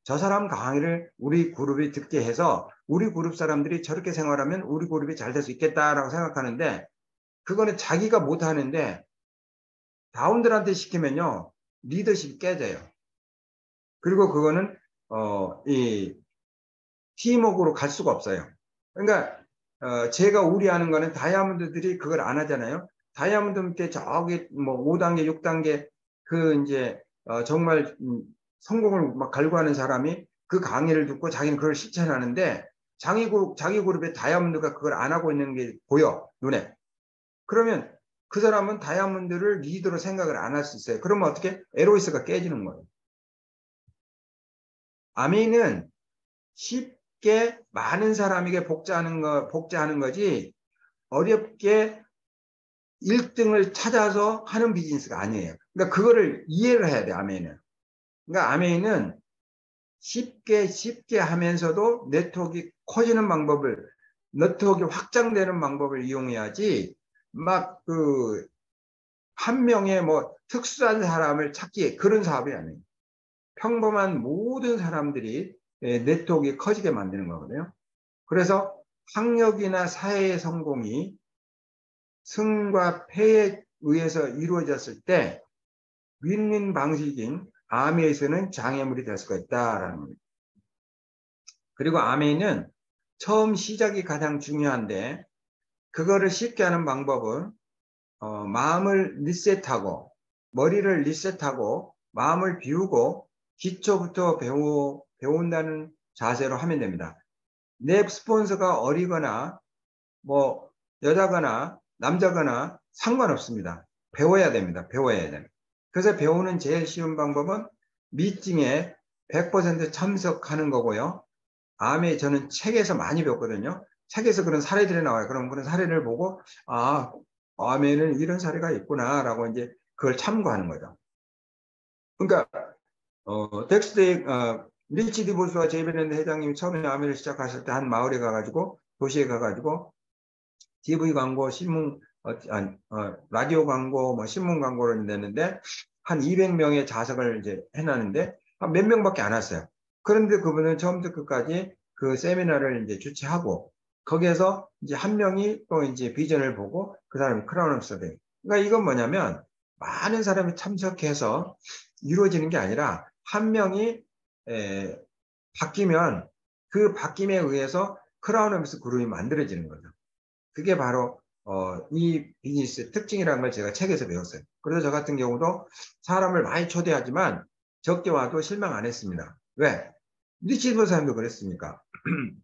저 사람 강의를 우리 그룹이 듣게 해서 우리 그룹 사람들이 저렇게 생활하면 우리 그룹이 잘 될 수 있겠다라고 생각하는데, 그거는 자기가 못하는데 다운들한테 시키면요 리더십이 깨져요. 그리고 그거는 이 팀워크로 갈 수가 없어요. 그러니까 제가 우려하는 거는 다이아몬드들이 그걸 안 하잖아요. 다이아몬드 밑에 저기 뭐 5단계, 6단계 그 이제 정말 성공을 막 갈구하는 사람이 그 강의를 듣고 자기는 그걸 실천하는데 자기 그룹의 다이아몬드가 그걸 안 하고 있는 게 보여, 눈에. 그러면 그 사람은 다이아몬드를 리더로 생각을 안 할 수 있어요. 그러면 어떻게? 에로이스가 깨지는 거예요. 아미는 쉽게 많은 사람에게 복제하는 거지 어렵게 1등을 찾아서 하는 비즈니스가 아니에요. 그러니까 그거를 이해를 해야 돼, 아메이는. 그러니까 아메이는 쉽게 하면서도 네트워크가 커지는 방법을, 네트워크가 확장되는 방법을 이용해야지 막 한 명의 뭐 특수한 사람을 찾기, 그런 사업이 아니에요. 평범한 모든 사람들이 네트워크가 커지게 만드는 거거든요. 그래서 학력이나 사회의 성공이 승과 패에 의해서 이루어졌을 때 윈윈 방식인 아메에서는 장애물이 될 수가 있다라는 겁니다. 그리고 아메는 처음 시작이 가장 중요한데, 그거를 쉽게 하는 방법은 마음을 리셋하고 머리를 리셋하고 마음을 비우고 기초부터 배운다는 자세로 하면 됩니다. 내 스폰서가 어리거나 뭐 여자거나 남자거나 상관없습니다. 배워야 됩니다. 배워야 됩니다. 그래서 배우는 제일 쉬운 방법은 미팅에 100% 참석하는 거고요. 다음에 저는 책에서 많이 배웠거든요. 책에서 그런 사례들이 나와요. 그럼 그런 사례를 보고 다음에는 이런 사례가 있구나라고 이제 그걸 참고하는 거죠. 그러니까 덱스데이 리치 디보스와 제이베랜드 회장님이 처음에 아메를 시작하실 때 한 마을에 가가지고 도시에 가가지고 TV 광고, 신문, 라디오 광고, 뭐 신문 광고를 냈는데 한 200명의 자석을 이제 해놨는데 한 몇 명밖에 안 왔어요. 그런데 그분은 처음부터 끝까지 그 세미나를 이제 주최하고 거기에서 이제 한 명이 또 이제 비전을 보고 그 사람이 크라운 옵 서베이. 그러니까 이건 뭐냐면 많은 사람이 참석해서 이루어지는 게 아니라 한 명이 바뀌면 그 바뀜에 의해서 크라운 옵스 그룹이 만들어지는 거죠. 그게 바로 이 비즈니스의 특징이라는 걸 제가 책에서 배웠어요. 그래서 저 같은 경우도 사람을 많이 초대하지만 적게 와도 실망 안 했습니다. 왜? 리치드 사람도 그랬으니까.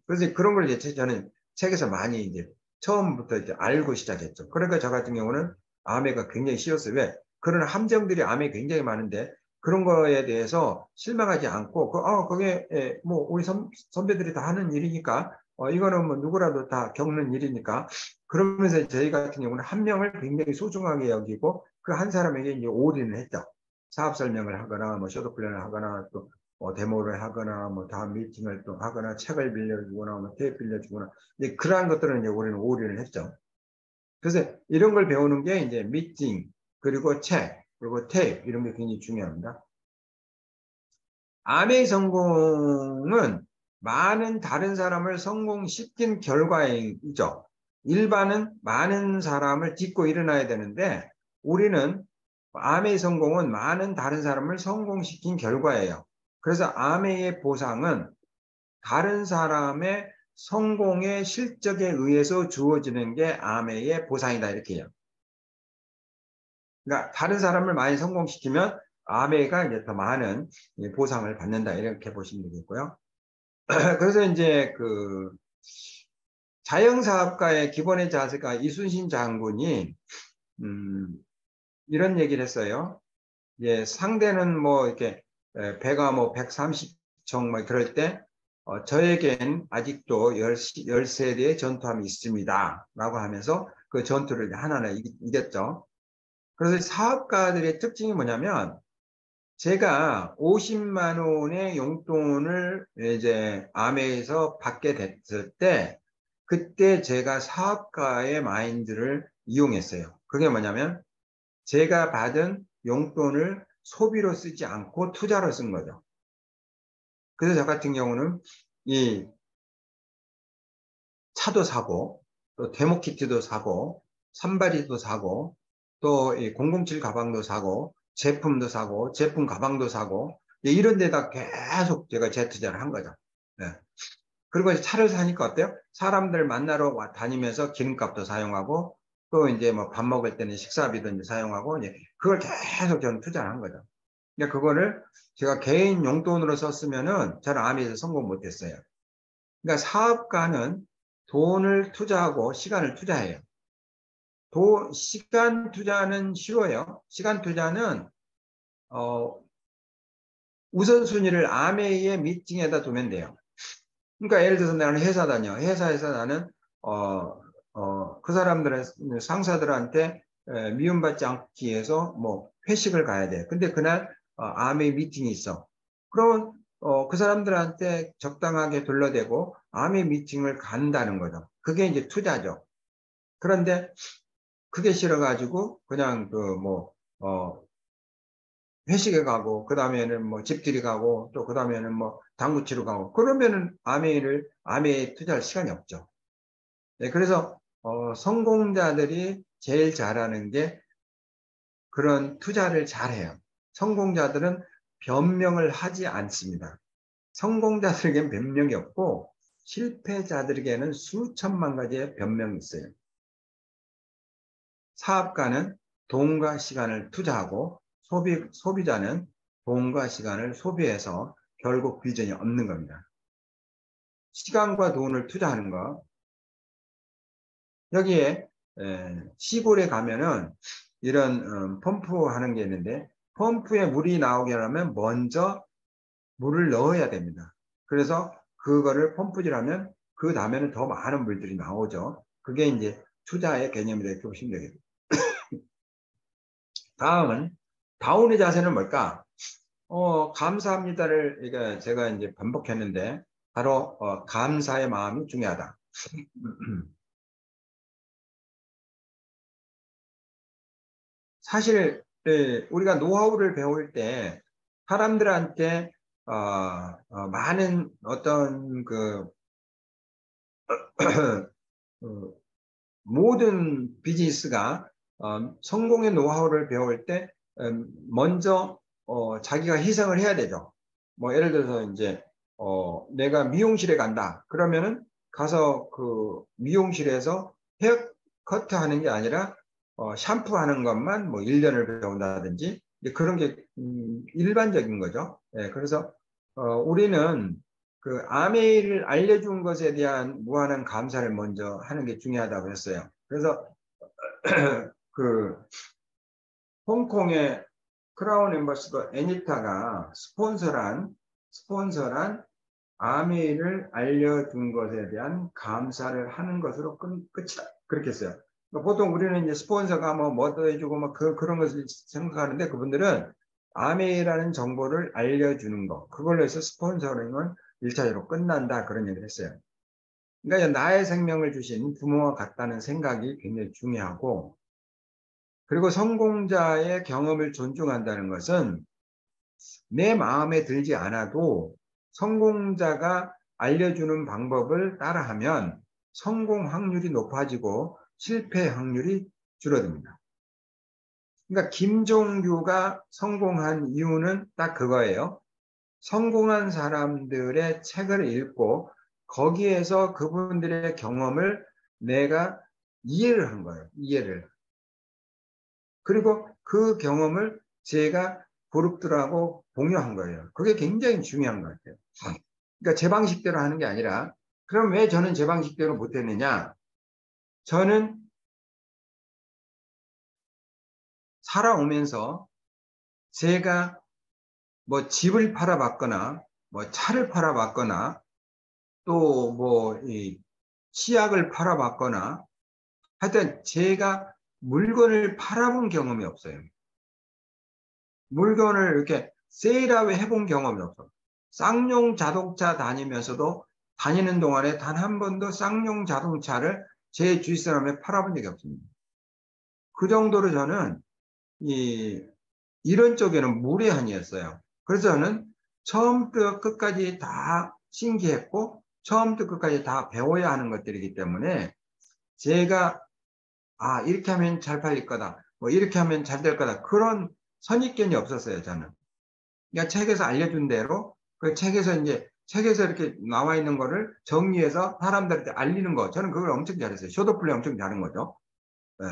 그래서 그런 걸 이제 저는 책에서 많이 이제 처음부터 이제 알고 시작했죠. 그러니까 저 같은 경우는 아메가 굉장히 쉬웠어요. 왜? 그런 함정들이 아메 굉장히 많은데 그런 거에 대해서 실망하지 않고 그게 뭐 우리 선배들이 다 하는 일이니까 이거는 뭐 누구라도 다 겪는 일이니까. 그러면서 저희 같은 경우는 한 명을 굉장히 소중하게 여기고 그 한 사람에게 이제 올인을 했죠. 사업 설명을 하거나 뭐 쇼트 플랜을 하거나 또 데모를 하거나 뭐 다음 미팅을 또 하거나 책을 빌려주거나 뭐 테이프 빌려주거나 이제 그러한 것들은 이제 우리는 올인을 했죠. 그래서 이런 걸 배우는 게 이제 미팅 그리고 책 그리고 테이프 이런 게 굉장히 중요합니다. 암의 성공은 많은 다른 사람을 성공시킨 결과이죠. 일반은 많은 사람을 딛고 일어나야 되는데 우리는 암의 성공은 많은 다른 사람을 성공시킨 결과예요. 그래서 암의 보상은 다른 사람의 성공의 실적에 의해서 주어지는 게 암의 보상이다 이렇게 해요. 그러니까 다른 사람을 많이 성공시키면 아메가 이제 더 많은 보상을 받는다 이렇게 보시면 되겠고요. 그래서 이제 그 자영사업가의 기본의 자세가 이순신 장군이 이런 얘기를 했어요. 예, 상대는 뭐 이렇게 배가 뭐 130정 뭐 그럴 때 저에겐 아직도 13대의 전투함이 있습니다. 라고 하면서 그 전투를 하나하나 이겼죠. 그래서 사업가들의 특징이 뭐냐면 제가 50만 원의 용돈을 이제 아메에서 받게 됐을 때 그때 제가 사업가의 마인드를 이용했어요. 그게 뭐냐면 제가 받은 용돈을 소비로 쓰지 않고 투자로 쓴 거죠. 그래서 저 같은 경우는 이 차도 사고 또 데모키트도 사고 산바리도 사고 또 이 007 가방도 사고 제품도 사고 제품 가방도 사고 이런 데다 계속 제가 재투자를 한 거죠. 네. 그리고 이제 차를 사니까 어때요? 사람들 만나러 다니면서 기름값도 사용하고 또 이제 뭐 밥 먹을 때는 식사비도 이제 사용하고 이제 그걸 계속 저는 투자를 한 거죠. 근데 그거를 제가 개인 용돈으로 썼으면은 저는 암에서 성공 못했어요. 그러니까 사업가는 돈을 투자하고 시간을 투자해요. 시간 투자는 쉬워요. 시간 투자는 우선순위를 아메이의 미팅에다 두면 돼요. 그러니까 예를 들어서 나는 회사 다녀. 회사에서 나는 그 사람들의 상사들한테 미움받지 않기 위해서 뭐 회식을 가야 돼. 근데 그날 아메이 미팅이 있어. 그러면 그 사람들한테 적당하게 둘러대고 아메이 미팅을 간다는 거죠. 그게 이제 투자죠. 그런데 그게 싫어가지고 그냥 회식에 가고 그 다음에는 뭐 집들이 가고 또 그 다음에는 뭐 당구 치러 가고 그러면은 아메이에 투자할 시간이 없죠. 네, 그래서 성공자들이 제일 잘하는 게 그런 투자를 잘해요. 성공자들은 변명을 하지 않습니다. 성공자들에게는 변명이 없고 실패자들에게는 수천만 가지의 변명이 있어요. 사업가는 돈과 시간을 투자하고 소비자는 돈과 시간을 소비해서 결국 비전이 없는 겁니다. 시간과 돈을 투자하는 거. 여기에 시골에 가면은 이런 펌프하는 게 있는데 펌프에 물이 나오게 하려면 먼저 물을 넣어야 됩니다. 그래서 그거를 펌프질하면 그 다음에는 더 많은 물들이 나오죠. 그게 이제 투자의 개념이다 이렇게 보시면 되겠습니다. 다음은 다운의 자세는 뭘까? 감사합니다를 제가 이제 반복했는데 바로 감사의 마음이 중요하다. 사실 우리가 노하우를 배울 때 사람들한테 많은 어떤 어, 모든 비즈니스가 성공의 노하우를 배울 때 먼저 자기가 희생을 해야 되죠. 뭐 예를 들어서 이제 내가 미용실에 간다. 그러면은 가서 그 미용실에서 헤어 커트 하는 게 아니라 샴푸하는 것만 뭐 1년을 배운다든지 그런 게 일반적인 거죠. 예, 그래서 우리는 그 아메이를 알려준 것에 대한 무한한 감사를 먼저 하는 게 중요하다고 했어요. 그래서 그 홍콩의 크라운 엠버스더 애니타가 스폰서란 아메이를 알려준 것에 대한 감사를 하는 것으로 끝이다. 그렇게 했어요. 그러니까 보통 우리는 이제 스폰서가 뭐 더해주고 그런 것을 생각하는데 그분들은 아메이라는 정보를 알려주는 거. 그걸로 해서 스폰서링은 1차적으로 끝난다. 그런 얘기를 했어요. 그러니까 나의 생명을 주신 부모와 같다는 생각이 굉장히 중요하고, 그리고 성공자의 경험을 존중한다는 것은 내 마음에 들지 않아도 성공자가 알려주는 방법을 따라하면 성공 확률이 높아지고 실패 확률이 줄어듭니다. 그러니까 김종규가 성공한 이유는 딱 그거예요. 성공한 사람들의 책을 읽고 거기에서 그분들의 경험을 내가 이해를 한 거예요. 이해를. 그리고 그 경험을 제가 그룹들하고 공유한 거예요. 그게 굉장히 중요한 것 같아요. 그러니까 제 방식대로 하는 게 아니라, 그럼 왜 저는 제 방식대로 못했느냐? 저는 살아오면서 제가 뭐 집을 팔아봤거나, 뭐 차를 팔아봤거나, 또 뭐 치약을 팔아봤거나, 하여튼 제가 물건을 팔아본 경험이 없어요. 물건을 이렇게 세일하게 해본 경험이 없어. 쌍용 자동차 다니면서도 다니는 동안에 단 한 번도 쌍용 자동차를 제 주위 사람에 팔아본 적이 없습니다. 그 정도로 저는 이런 쪽에는 무례한이었어요. 그래서 저는 처음부터 끝까지 다 신기했고 처음부터 끝까지 다 배워야 하는 것들이기 때문에 제가 이렇게 하면 잘 팔릴 거다, 뭐 이렇게 하면 잘 될 거다, 그런 선입견이 없었어요. 저는 그러니까 책에서 알려준 대로, 그 책에서 이렇게 나와 있는 거를 정리해서 사람들한테 알리는 거, 저는 그걸 엄청 잘했어요. 쇼도플레이 엄청 잘한 거죠. 네.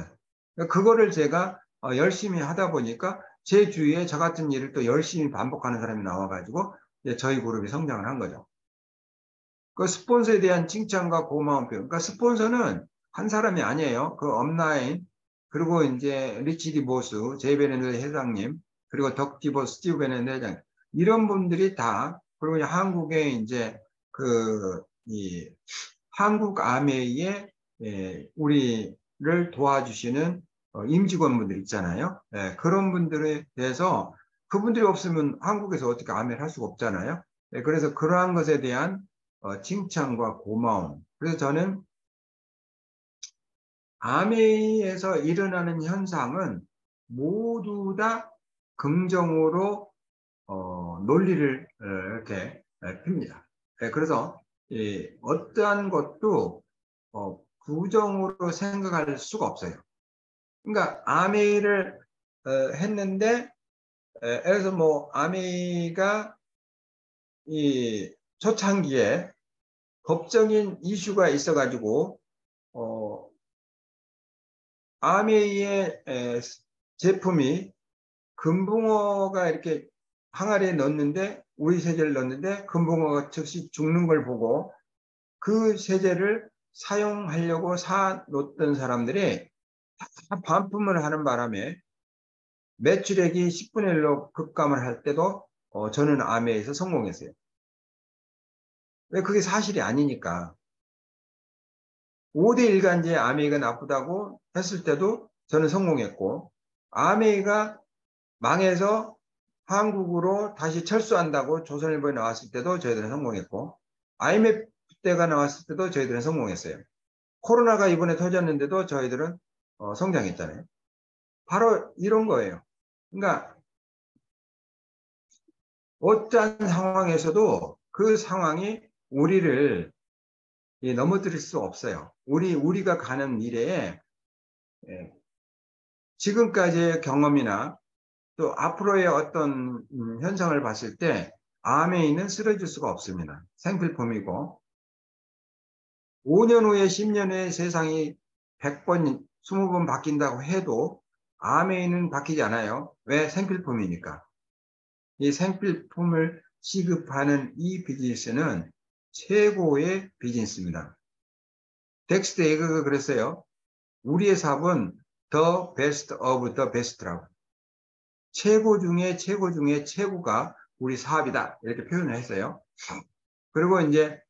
그러니까 그거를 제가 열심히 하다 보니까 제 주위에 저 같은 일을 또 열심히 반복하는 사람이 나와가지고 저희 그룹이 성장을 한 거죠. 그 스폰서에 대한 칭찬과 고마운 표현. 그러니까 스폰서는 한 사람이 아니에요. 그 업라인, 그리고 이제 리치 디보스, 제이 베네드 회장님, 그리고 덕 디보스, 스티브 베네드 회장, 이런 분들이 다, 그리고 이제 한국에 이제 이 한국 아메이에 우리를 도와주시는 임직원분들 있잖아요. 그런 분들에 대해서 그분들이 없으면 한국에서 어떻게 아메이를 할 수가 없잖아요. 그래서 그러한 것에 대한 칭찬과 고마움. 그래서 저는 아메이에서 일어나는 현상은 모두 다 긍정으로 논리를 이렇게 핍니다. 그래서 어떠한 것도 부정으로 생각할 수가 없어요. 그러니까 아메이를 했는데, 예를 들어서 뭐 아메이가 이 초창기에 법적인 이슈가 있어가지고 아메이의 제품이 금붕어가 이렇게 항아리에 넣었는데, 우리 세제를 넣었는데 금붕어가 즉시 죽는 걸 보고 그 세제를 사용하려고 사 놓던 사람들이 다 반품을 하는 바람에 매출액이 10분의 1로 급감을 할 때도 저는 아메이에서 성공했어요. 왜? 그게 사실이 아니니까. 5대 일간지에 아메이가 나쁘다고 했을 때도 저는 성공했고, 아메이가 망해서 한국으로 다시 철수한다고 조선일보에 나왔을 때도 저희들은 성공했고, IMF 때가 나왔을 때도 저희들은 성공했어요. 코로나가 이번에 터졌는데도 저희들은 성장했잖아요. 바로 이런 거예요. 그러니까 어떠한 상황에서도 그 상황이 우리를 넘어뜨릴 수 없어요. 우리가 가는 미래에 지금까지의 경험이나 또 앞으로의 어떤 현상을 봤을 때 아메이는 쓰러질 수가 없습니다. 생필품이고 5년 후에 10년 후에 세상이 100번, 20번 바뀐다고 해도 아메이는 바뀌지 않아요. 왜? 생필품이니까. 이 생필품을 취급하는 이 비즈니스는 최고의 비즈니스입니다. 덱스터 예거가 그랬어요. 우리의 사업은 the best of the best라고. 최고 중에 최고 중에 최고가 우리 사업이다, 이렇게 표현을 했어요. 그리고 이제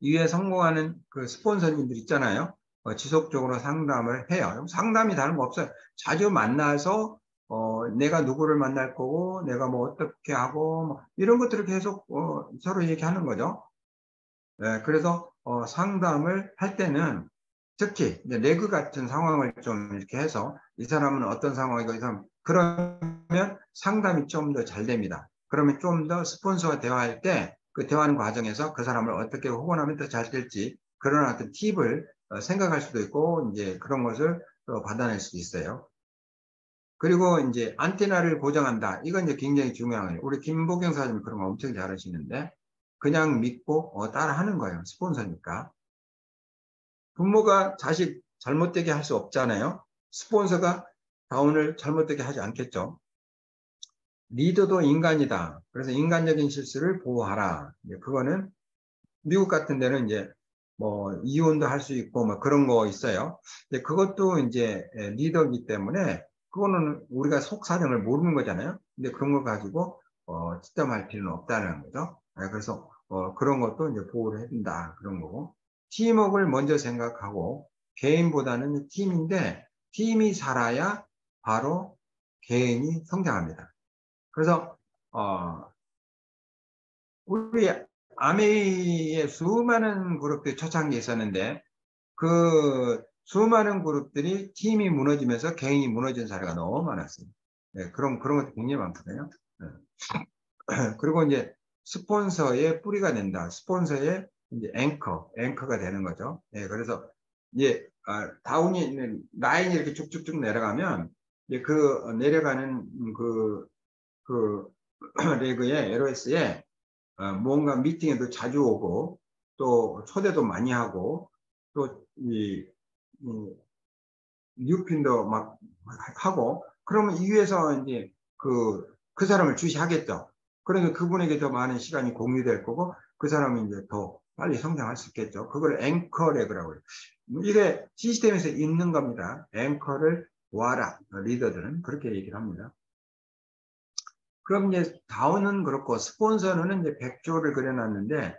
이에 성공하는 그 스폰서님들 있잖아요. 지속적으로 상담을 해요. 상담이 다름없어요. 자주 만나서 내가 누구를 만날 거고 내가 뭐 어떻게 하고 뭐 이런 것들을 계속 서로 얘기하는 거죠. 네, 그래서 상담을 할 때는 특히 이제 레그 같은 상황을 좀 이렇게 해서 이 사람은 어떤 상황이고 이 사람 그러면 상담이 좀 더 잘 됩니다. 그러면 좀 더 스폰서와 대화할 때 그 대화하는 과정에서 그 사람을 어떻게 후원하면 더 잘 될지 그런 어떤 팁을 생각할 수도 있고 이제 그런 것을 받아낼 수도 있어요. 그리고 이제 안테나를 고정한다. 이건 이제 굉장히 중요한 거예요. 우리 김보경 사장님 그런 거 엄청 잘하시는데 그냥 믿고 따라하는 거예요. 스폰서니까. 부모가 자식 잘못되게 할 수 없잖아요. 스폰서가 다운을 잘못되게 하지 않겠죠. 리더도 인간이다. 그래서 인간적인 실수를 보호하라. 그거는 미국 같은 데는 이제 뭐 이혼도 할 수 있고 뭐 그런 거 있어요. 근데 그것도 이제 리더이기 때문에 그거는 우리가 속사정을 모르는 거잖아요. 근데 그런 걸 가지고 지점할 필요는 없다는 거죠. 그래서 그런 것도 이제 보호를 해준다 그런 거고 팀워크를 먼저 생각하고 개인보다는 팀인데 팀이 살아야 바로 개인이 성장합니다. 그래서 우리 아메이에 수많은 그룹들이 초창기에 있었는데 그 수많은 그룹들이 팀이 무너지면서 개인이 무너진 사례가 너무 많았어요. 네, 그런 것도 굉장히 많거든요. 네. 그리고 이제 스폰서의 뿌리가 된다. 스폰서의 이제 앵커가 되는 거죠. 네, 그래서 이제 다운이 있는 라인이 이렇게 쭉쭉쭉 내려가면 이제 그 내려가는 그 레그의 LOS에 뭔가 미팅에도 자주 오고 또 초대도 많이 하고 또이 뉴핀도 막 하고 그러면 이 위에서 이제 그 사람을 주시하겠죠. 그러면 그분에게 더 많은 시간이 공유될 거고 그 사람이 이제 더 빨리 성장할 수 있겠죠. 그걸 앵커렉이라고 해요. 이게 시스템에서 있는 겁니다. 앵커를 모아라. 리더들은 그렇게 얘기를 합니다. 그럼 이제 다운은 그렇고 스폰서는 이제 100조를 그려놨는데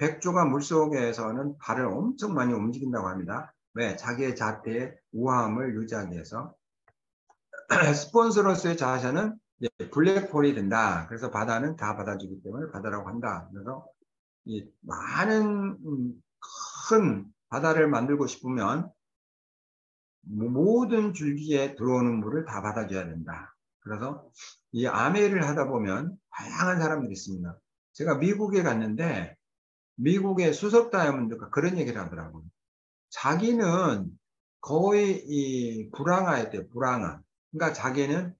100조가 물속에서는 발을 엄청 많이 움직인다고 합니다. 왜? 자기의 자태의 우아함을 유지하기 위해서. 스폰서로서의 자세는 블랙홀이 된다. 그래서 바다는 다 받아주기 때문에 바다라고 한다. 그래서 이 많은 큰 바다를 만들고 싶으면 모든 줄기에 들어오는 물을 다 받아줘야 된다. 그래서 이 아메이를 하다 보면 다양한 사람들이 있습니다. 제가 미국에 갔는데 미국의 수석 다이아몬드가 그런 얘기를 하더라고요. 자기는 거의 이 불황아였대요. 불황아. 그러니까 자기는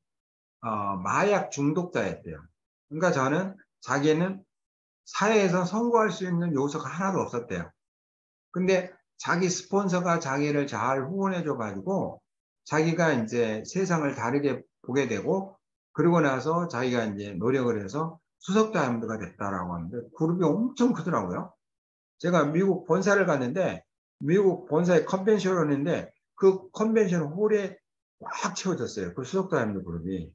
마약 중독자였대요. 그러니까 저는 자기는 사회에서 성공할 수 있는 요소가 하나도 없었대요. 근데 자기 스폰서가 자기를 잘 후원해줘 가지고 자기가 이제 세상을 다르게 보게 되고 그러고 나서 자기가 이제 노력을 해서 수석 다이아몬드가 됐다라고 하는데 그룹이 엄청 크더라고요. 제가 미국 본사를 갔는데 미국 본사의 컨벤션을 했는데 그 컨벤션 홀에 꽉 채워졌어요. 그 수석 다이아몬드 그룹이.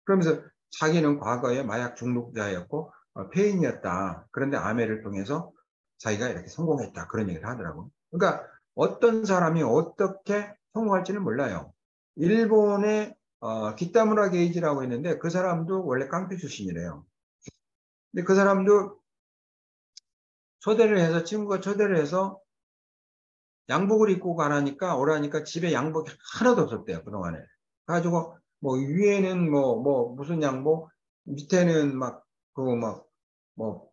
그러면서 자기는 과거에 마약 중독자였고 폐인이었다. 그런데 아메를 통해서 자기가 이렇게 성공했다. 그런 얘기를 하더라고요. 그러니까 어떤 사람이 어떻게 성공할지는 몰라요. 일본의 기타무라 게이지라고 있는데 그 사람도 원래 깡패 출신이래요. 근데 그 사람도 친구가 초대를 해서 양복을 입고 오라니까 집에 양복이 하나도 없었대요. 그동안에. 그래가지고 뭐 위에는 무슨 양복, 밑에는 뭐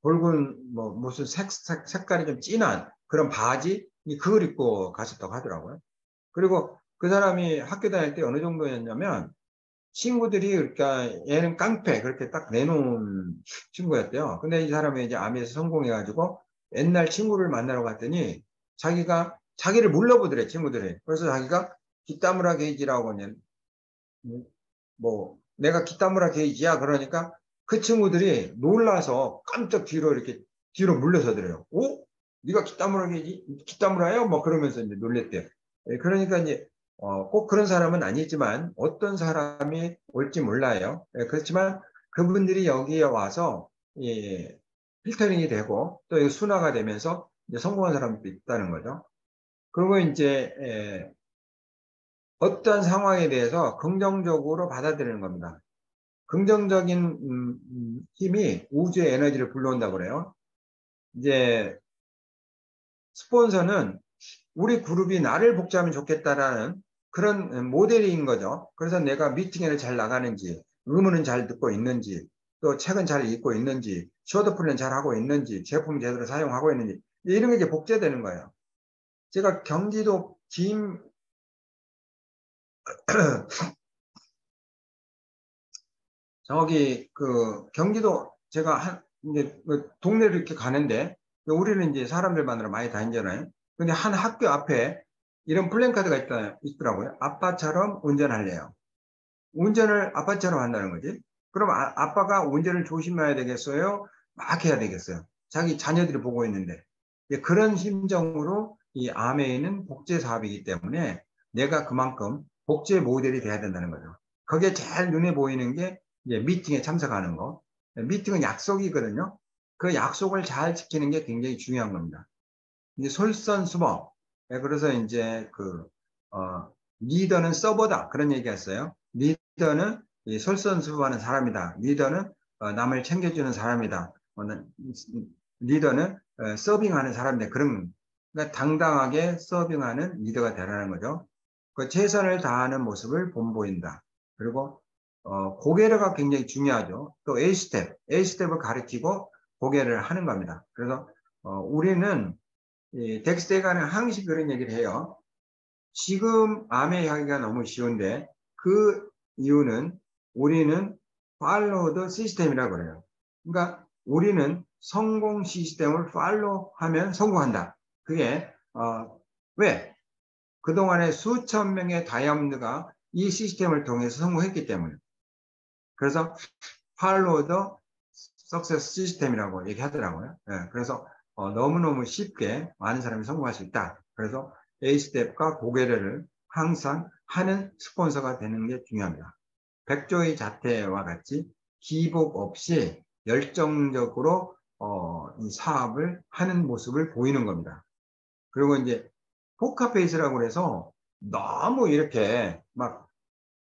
붉은 무슨 색깔이 좀 진한 그런 바지 그걸 입고 가셨다고 하더라고요. 그리고 그 사람이 학교 다닐 때 어느 정도였냐면 친구들이 그러니까 얘는 깡패 그렇게 딱 내놓은 친구였대요. 근데 이 사람이 이제 암에서 성공해가지고 옛날 친구를 만나러 갔더니 자기가 자기를 물러보더래 친구들이. 그래서 자기가 기타무라 게이지라고 하면 내가 기타무라 게이지야 그러니까 그 친구들이 놀라서 깜짝 뒤로 이렇게 뒤로 물러서더래요. 오? 네가 기타무라 게이지? 기타무라야? 뭐 그러면서 이제 놀랬대요. 그러니까 이제 꼭 그런 사람은 아니지만 어떤 사람이 올지 몰라요. 그렇지만 그분들이 여기에 와서 예, 필터링이 되고 또 이거 순화가 되면서 이제 성공한 사람도 있다는 거죠. 그리고 이제 어떠한 상황에 대해서 긍정적으로 받아들이는 겁니다. 긍정적인 힘이 우주의 에너지를 불러온다고 그래요. 이제 스폰서는 우리 그룹이 나를 복제하면 좋겠다라는 그런 모델인 거죠. 그래서 내가 미팅에는 잘 나가는지, 의문은 잘 듣고 있는지, 또 책은 잘 읽고 있는지, 쇼트플랜 잘 하고 있는지, 제품 제대로 사용하고 있는지, 이런 게 이제 복제되는 거예요. 제가 경기도 저기 그 경기도 제가 이제 그 동네를 이렇게 가는데 우리는 이제 사람들 만나러 많이 다니잖아요. 근데 한 학교 앞에 이런 플랜카드가 있더라고요. 아빠처럼 운전할래요. 운전을 아빠처럼 한다는 거지. 그럼 아빠가 운전을 조심해야 되겠어요? 막 해야 되겠어요. 자기 자녀들이 보고 있는데. 그런 심정으로 이 아메이는 복제 사업이기 때문에 내가 그만큼 복제 모델이 돼야 된다는 거죠. 그게 제일 눈에 보이는 게 이제 미팅에 참석하는 거. 미팅은 약속이거든요. 그 약속을 잘 지키는 게 굉장히 중요한 겁니다. 이제 솔선수범. 그래서 이제 리더는 서버다. 그런 얘기 했어요. 리더는 솔선수범하는 사람이다. 리더는 남을 챙겨주는 사람이다. 리더는 서빙하는 사람인데 그러니까 당당하게 서빙하는 리더가 되라는 거죠. 그 최선을 다하는 모습을 본보인다. 그리고 고개가 굉장히 중요하죠. 또 A스텝을 가리키고 고개를 하는 겁니다. 그래서 우리는 덱스테가는 항상 그런 얘기를 해요. 지금 암의 하기가 너무 쉬운데 그 이유는 우리는 팔로우 더 시스템이라고 그래요. 그러니까 우리는 성공 시스템을 팔로우 하면 성공한다. 그게 왜? 그동안에 수천 명의 다이아몬드가 이 시스템을 통해서 성공했기 때문에. 그래서 팔로우 더 석세스 시스템이라고 얘기하더라고요. 그래서 너무너무 쉽게 많은 사람이 성공할 수 있다. 그래서 A스텝과 고개를 항상 하는 스폰서가 되는 게 중요합니다. 백조의 자태와 같이 기복 없이 열정적으로 이 사업을 하는 모습을 보이는 겁니다. 그리고 이제 포카페이스라고 해서 너무 이렇게 막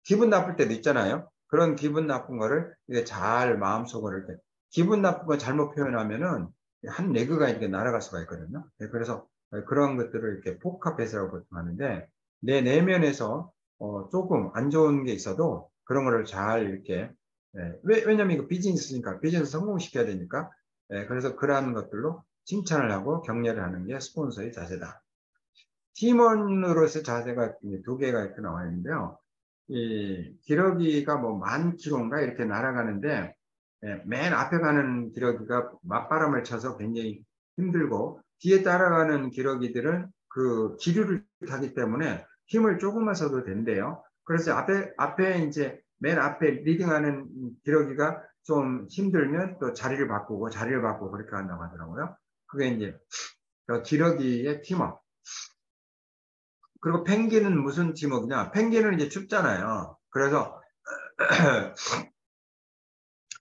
기분 나쁠 때도 있잖아요. 그런 기분 나쁜 거를 잘 마음속으로 이렇게 기분 나쁜 거 잘못 표현하면은 한 레그가 이렇게 날아갈 수가 있거든요. 그래서 그런 것들을 이렇게 포카페이스라고 보통 하는데 내 내면에서 조금 안 좋은 게 있어도 그런 거를 잘 이렇게 왜냐면 이거 비즈니스니까 비즈니스 성공시켜야 되니까 그래서 그러한 것들로 칭찬을 하고 격려를 하는 게 스폰서의 자세다. 팀원으로서 자세가 두 개가 이렇게 나와 있는데요. 이 기러기가 뭐 10,000km인가 이렇게 날아가는데 맨 앞에 가는 기러기가 맞바람을 쳐서 굉장히 힘들고 뒤에 따라가는 기러기들은 그 기류를 타기 때문에 힘을 조금만 써도 된대요. 그래서 앞에 이제 맨 앞에 리딩하는 기러기가 좀 힘들면 또 자리를 바꾸고 그렇게 한다고 하더라고요. 그게 이제 기러기의 팀워. 그리고 펭귄은 무슨 팀워크냐? 펭귄은 이제 춥잖아요. 그래서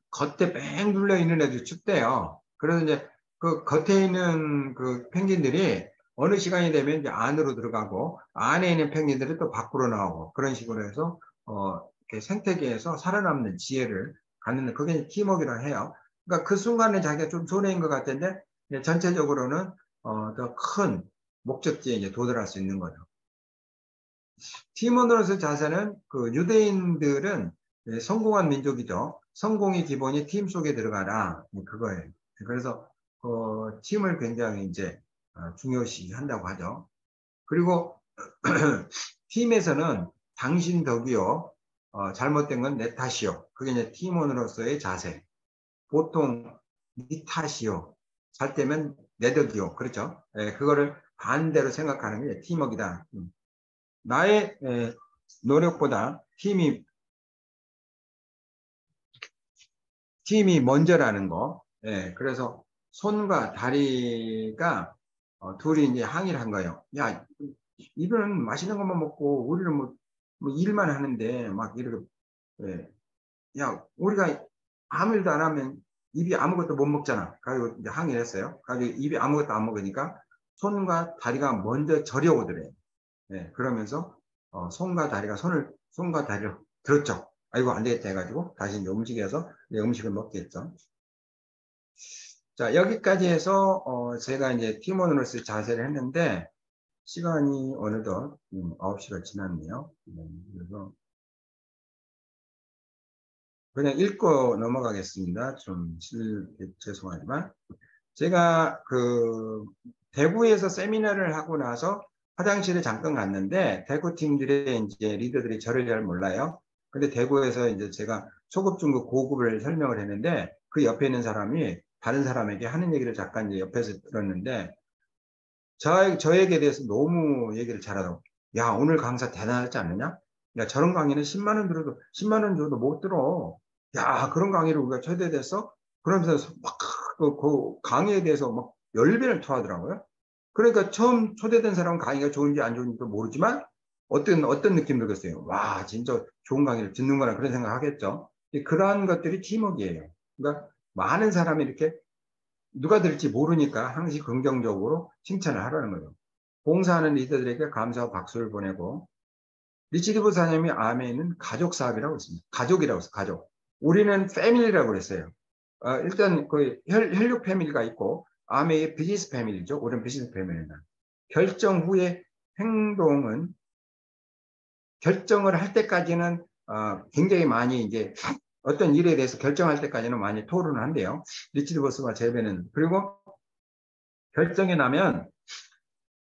겉에 뺑 둘려 있는 애들 춥대요. 그래서 이제 그 겉에 있는 그 펭귄들이 어느 시간이 되면 이제 안으로 들어가고 안에 있는 펭귄들이 또 밖으로 나오고 그런 식으로 해서 이렇게 생태계에서 살아남는 지혜를 갖는 그게 팀워크라 해요. 그러니까 그 순간에 자기가 좀 손해인 것 같은데 전체적으로는 더 큰 목적지에 이제 도달할 수 있는 거죠. 팀원으로서 자세는 그 유대인들은 성공한 민족이죠. 성공의 기본이 팀 속에 들어가라. 그거예요. 그래서 팀을 굉장히 이제 중요시 한다고 하죠. 그리고 팀에서는 당신 덕이요. 잘못된 건 내 탓이요. 그게 이제 팀원으로서의 자세. 보통 네 탓이요. 잘 때면 내 덕이요. 그렇죠. 그거를 반대로 생각하는 게 팀워크이다. 나의 노력보다 팀이 먼저라는 거. 그래서 손과 다리가 둘이 이제 항의를 한 거예요. 야, 이들은 맛있는 것만 먹고 우리는 뭐 일만 하는데 막 이렇게 야, 우리가 아무 일도 안 하면 입이 아무것도 못 먹잖아. 그리고 이제 항의를 했어요. 그리고 입이 아무것도 안 먹으니까 손과 다리가 먼저 저려오더래요. 네, 그러면서 손과 다리를 들었죠. 아이고 안 되겠다 해가지고 다시 이제 움직여서 이제 음식을 먹겠죠. 자, 여기까지 해서 제가 이제 팀원으로서 자세를 했는데 시간이 어느덧 9시가 지났네요. 그래서 그냥 읽고 넘어가겠습니다. 좀 죄송하지만 제가 그 대구에서 세미나를 하고 나서 화장실에 잠깐 갔는데 대구 팀들의 이제 리더들이 저를 잘 몰라요. 근데 대구에서 이제 제가 초급, 중급, 고급을 설명을 했는데 그 옆에 있는 사람이 다른 사람에게 하는 얘기를 잠깐 이제 옆에서 들었는데 저에게 대해서 너무 얘기를 잘하더라고. 야, 오늘 강사 대단하지 않느냐? 야, 저런 강의는 10만 원 들어도 10만 원 줘도 못 들어. 야, 그런 강의를 우리가 초대됐어? 그러면서 막 그 강의에 대해서 막 열변을 토하더라고요. 그러니까 처음 초대된 사람은 강의가 좋은지 안 좋은지도 모르지만 어떤 느낌 들겠어요. 와, 진짜 좋은 강의를 듣는구나 그런 생각 하겠죠. 그러한 것들이 팀워크예요. 그러니까 많은 사람이 이렇게 누가 들을지 모르니까 항상 긍정적으로 칭찬을 하라는 거죠. 봉사하는 리더들에게 감사와 박수를 보내고 리치드 사장님이 아메이는 가족 사업이라고 했습니다. 가족이라고 했어요. 가족. 우리는 패밀리라고 그랬어요. 일단 그 혈육 패밀리가 있고 아메이의 비즈니스 패밀리죠. 우리는 비즈니스 패밀리다. 결정 후에 행동은 결정을 할 때까지는 굉장히 많이 이제 어떤 일에 대해서 결정할 때까지는 많이 토론을 한대요. 리치드 버스와 제베는. 그리고 결정이 나면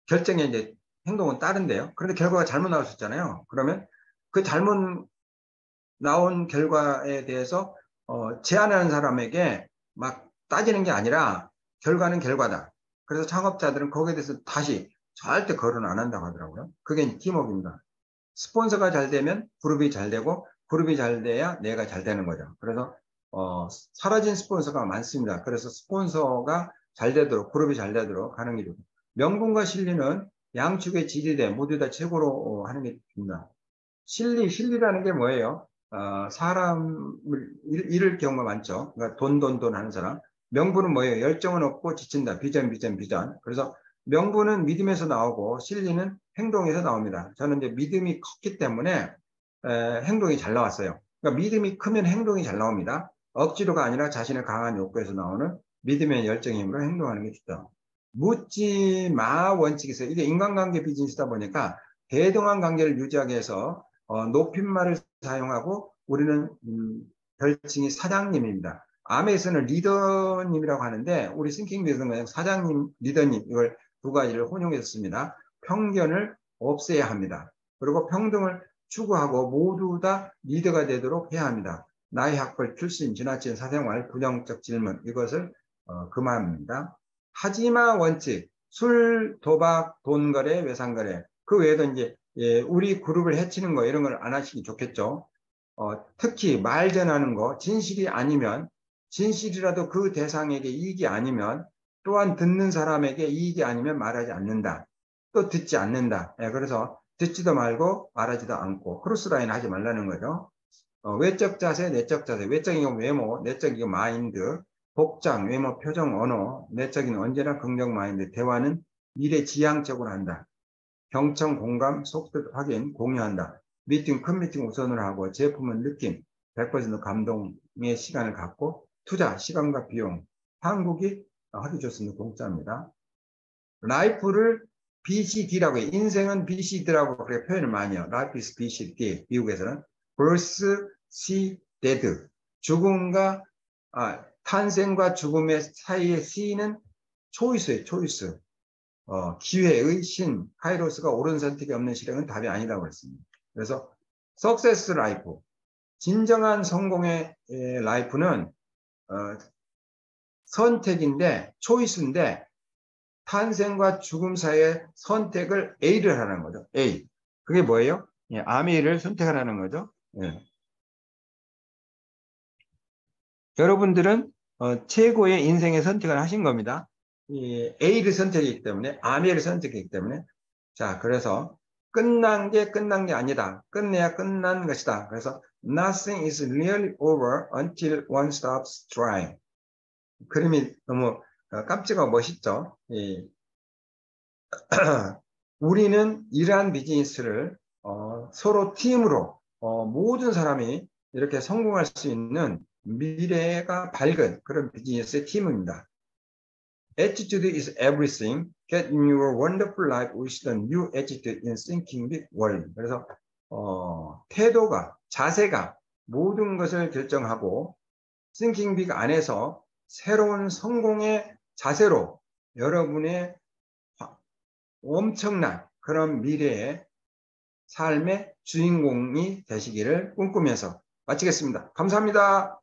결정에 이제 행동은 따른대요. 그런데 결과가 잘못 나올 수 있잖아요. 그러면 그 잘못 나온 결과에 대해서 제안하는 사람에게 막 따지는 게 아니라 결과는 결과다. 그래서 창업자들은 거기에 대해서 다시 절대 거론 안 한다고 하더라고요. 그게 팀워크입니다. 스폰서가 잘 되면 그룹이 잘 되고 그룹이 잘 돼야 내가 잘 되는 거죠. 그래서 사라진 스폰서가 많습니다. 그래서 스폰서가 잘 되도록 그룹이 잘 되도록 하는 게 좋고 명분과 실리는 양측의 지지대 모두 다 최고로 하는 게 좋습니다. 실리라는 게 뭐예요? 사람을 잃을 경우가 많죠. 그러니까 돈 하는 사람. 명분은 뭐예요? 열정은 없고 지친다. 비전. 그래서 명분은 믿음에서 나오고 실리는 행동에서 나옵니다. 저는 이제 믿음이 컸기 때문에 행동이 잘 나왔어요. 그러니까 믿음이 크면 행동이 잘 나옵니다. 억지로가 아니라 자신의 강한 욕구에서 나오는 믿음의 열정의 힘으로 행동하는 게 좋다. 묻지 마 원칙에서 이게 인간관계 비즈니스다 보니까 대등한 관계를 유지하기 위해서 높임말을 사용하고 우리는 별칭이 사장님입니다. 암에서는 리더님이라고 하는데 우리 싱킹 리더는 사장님, 리더님 이걸 두 가지를 혼용해서 씁니다. 편견을 없애야 합니다. 그리고 평등을 추구하고 모두 다 리더가 되도록 해야 합니다. 나이, 학벌, 출신, 지나친 사생활, 부정적 질문 이것을 금합니다. 하지마 원칙, 술, 도박, 돈거래, 외상거래 그 외에도 이제 우리 그룹을 해치는 거 이런 걸 안 하시기 좋겠죠. 특히 말 전하는 거 진실이 아니면 진실이라도 그 대상에게 이익이 아니면 또한 듣는 사람에게 이익이 아니면 말하지 않는다. 또 듣지 않는다. 그래서 듣지도 말고 말하지도 않고 크로스라인 하지 말라는 거죠. 외적 자세, 내적 자세. 외적인 경우 외모, 내적인 경우 마인드, 복장, 외모, 표정, 언어, 내적인 언제나 긍정 마인드. 대화는 미래지향적으로 한다. 경청, 공감, 속뜻 확인, 공유한다. 큰 미팅 우선으로 하고 제품은 느낌, 100% 감동의 시간을 갖고 투자, 시간과 비용. 한국이 하기 좋습니다. 공짜입니다. 라이프를 BCD라고 해요. 인생은 BCD라고 그렇게 표현을 많이 해요. Life is BCD. 미국에서는 birth, C, death. 죽음과 탄생과 죽음의 사이의 C는 초이스예요. 초이스. 기회의 신, 카이로스가 옳은 선택이 없는 실행은 답이 아니라고 했습니다. 그래서 석세스 라이프, 진정한 성공의 라이프는 선택인데 초이스인데 탄생과 죽음 사이의 선택을 A를 하는 거죠. A. 그게 뭐예요? 아메이를 선택하라는 거죠. 예. 여러분들은 최고의 인생의 선택을 하신 겁니다. A를 선택했기 때문에 아메이를 선택했기 때문에 자, 그래서 끝난 게 아니다. 끝내야 끝난 것이다. 그래서 nothing is really over until one stops trying. 그림이 너무 깜찍하고 멋있죠. 예. 우리는 이러한 비즈니스를 서로 팀으로 모든 사람이 이렇게 성공할 수 있는 미래가 밝은 그런 비즈니스의 팀입니다. Attitude is everything. Get in your wonderful life with the new attitude in thinking big world. 그래서 태도가, 자세가 모든 것을 결정하고 thinking big 안에서 새로운 성공의 자세로 여러분의 엄청난 그런 미래의 삶의 주인공이 되시기를 꿈꾸면서 마치겠습니다. 감사합니다.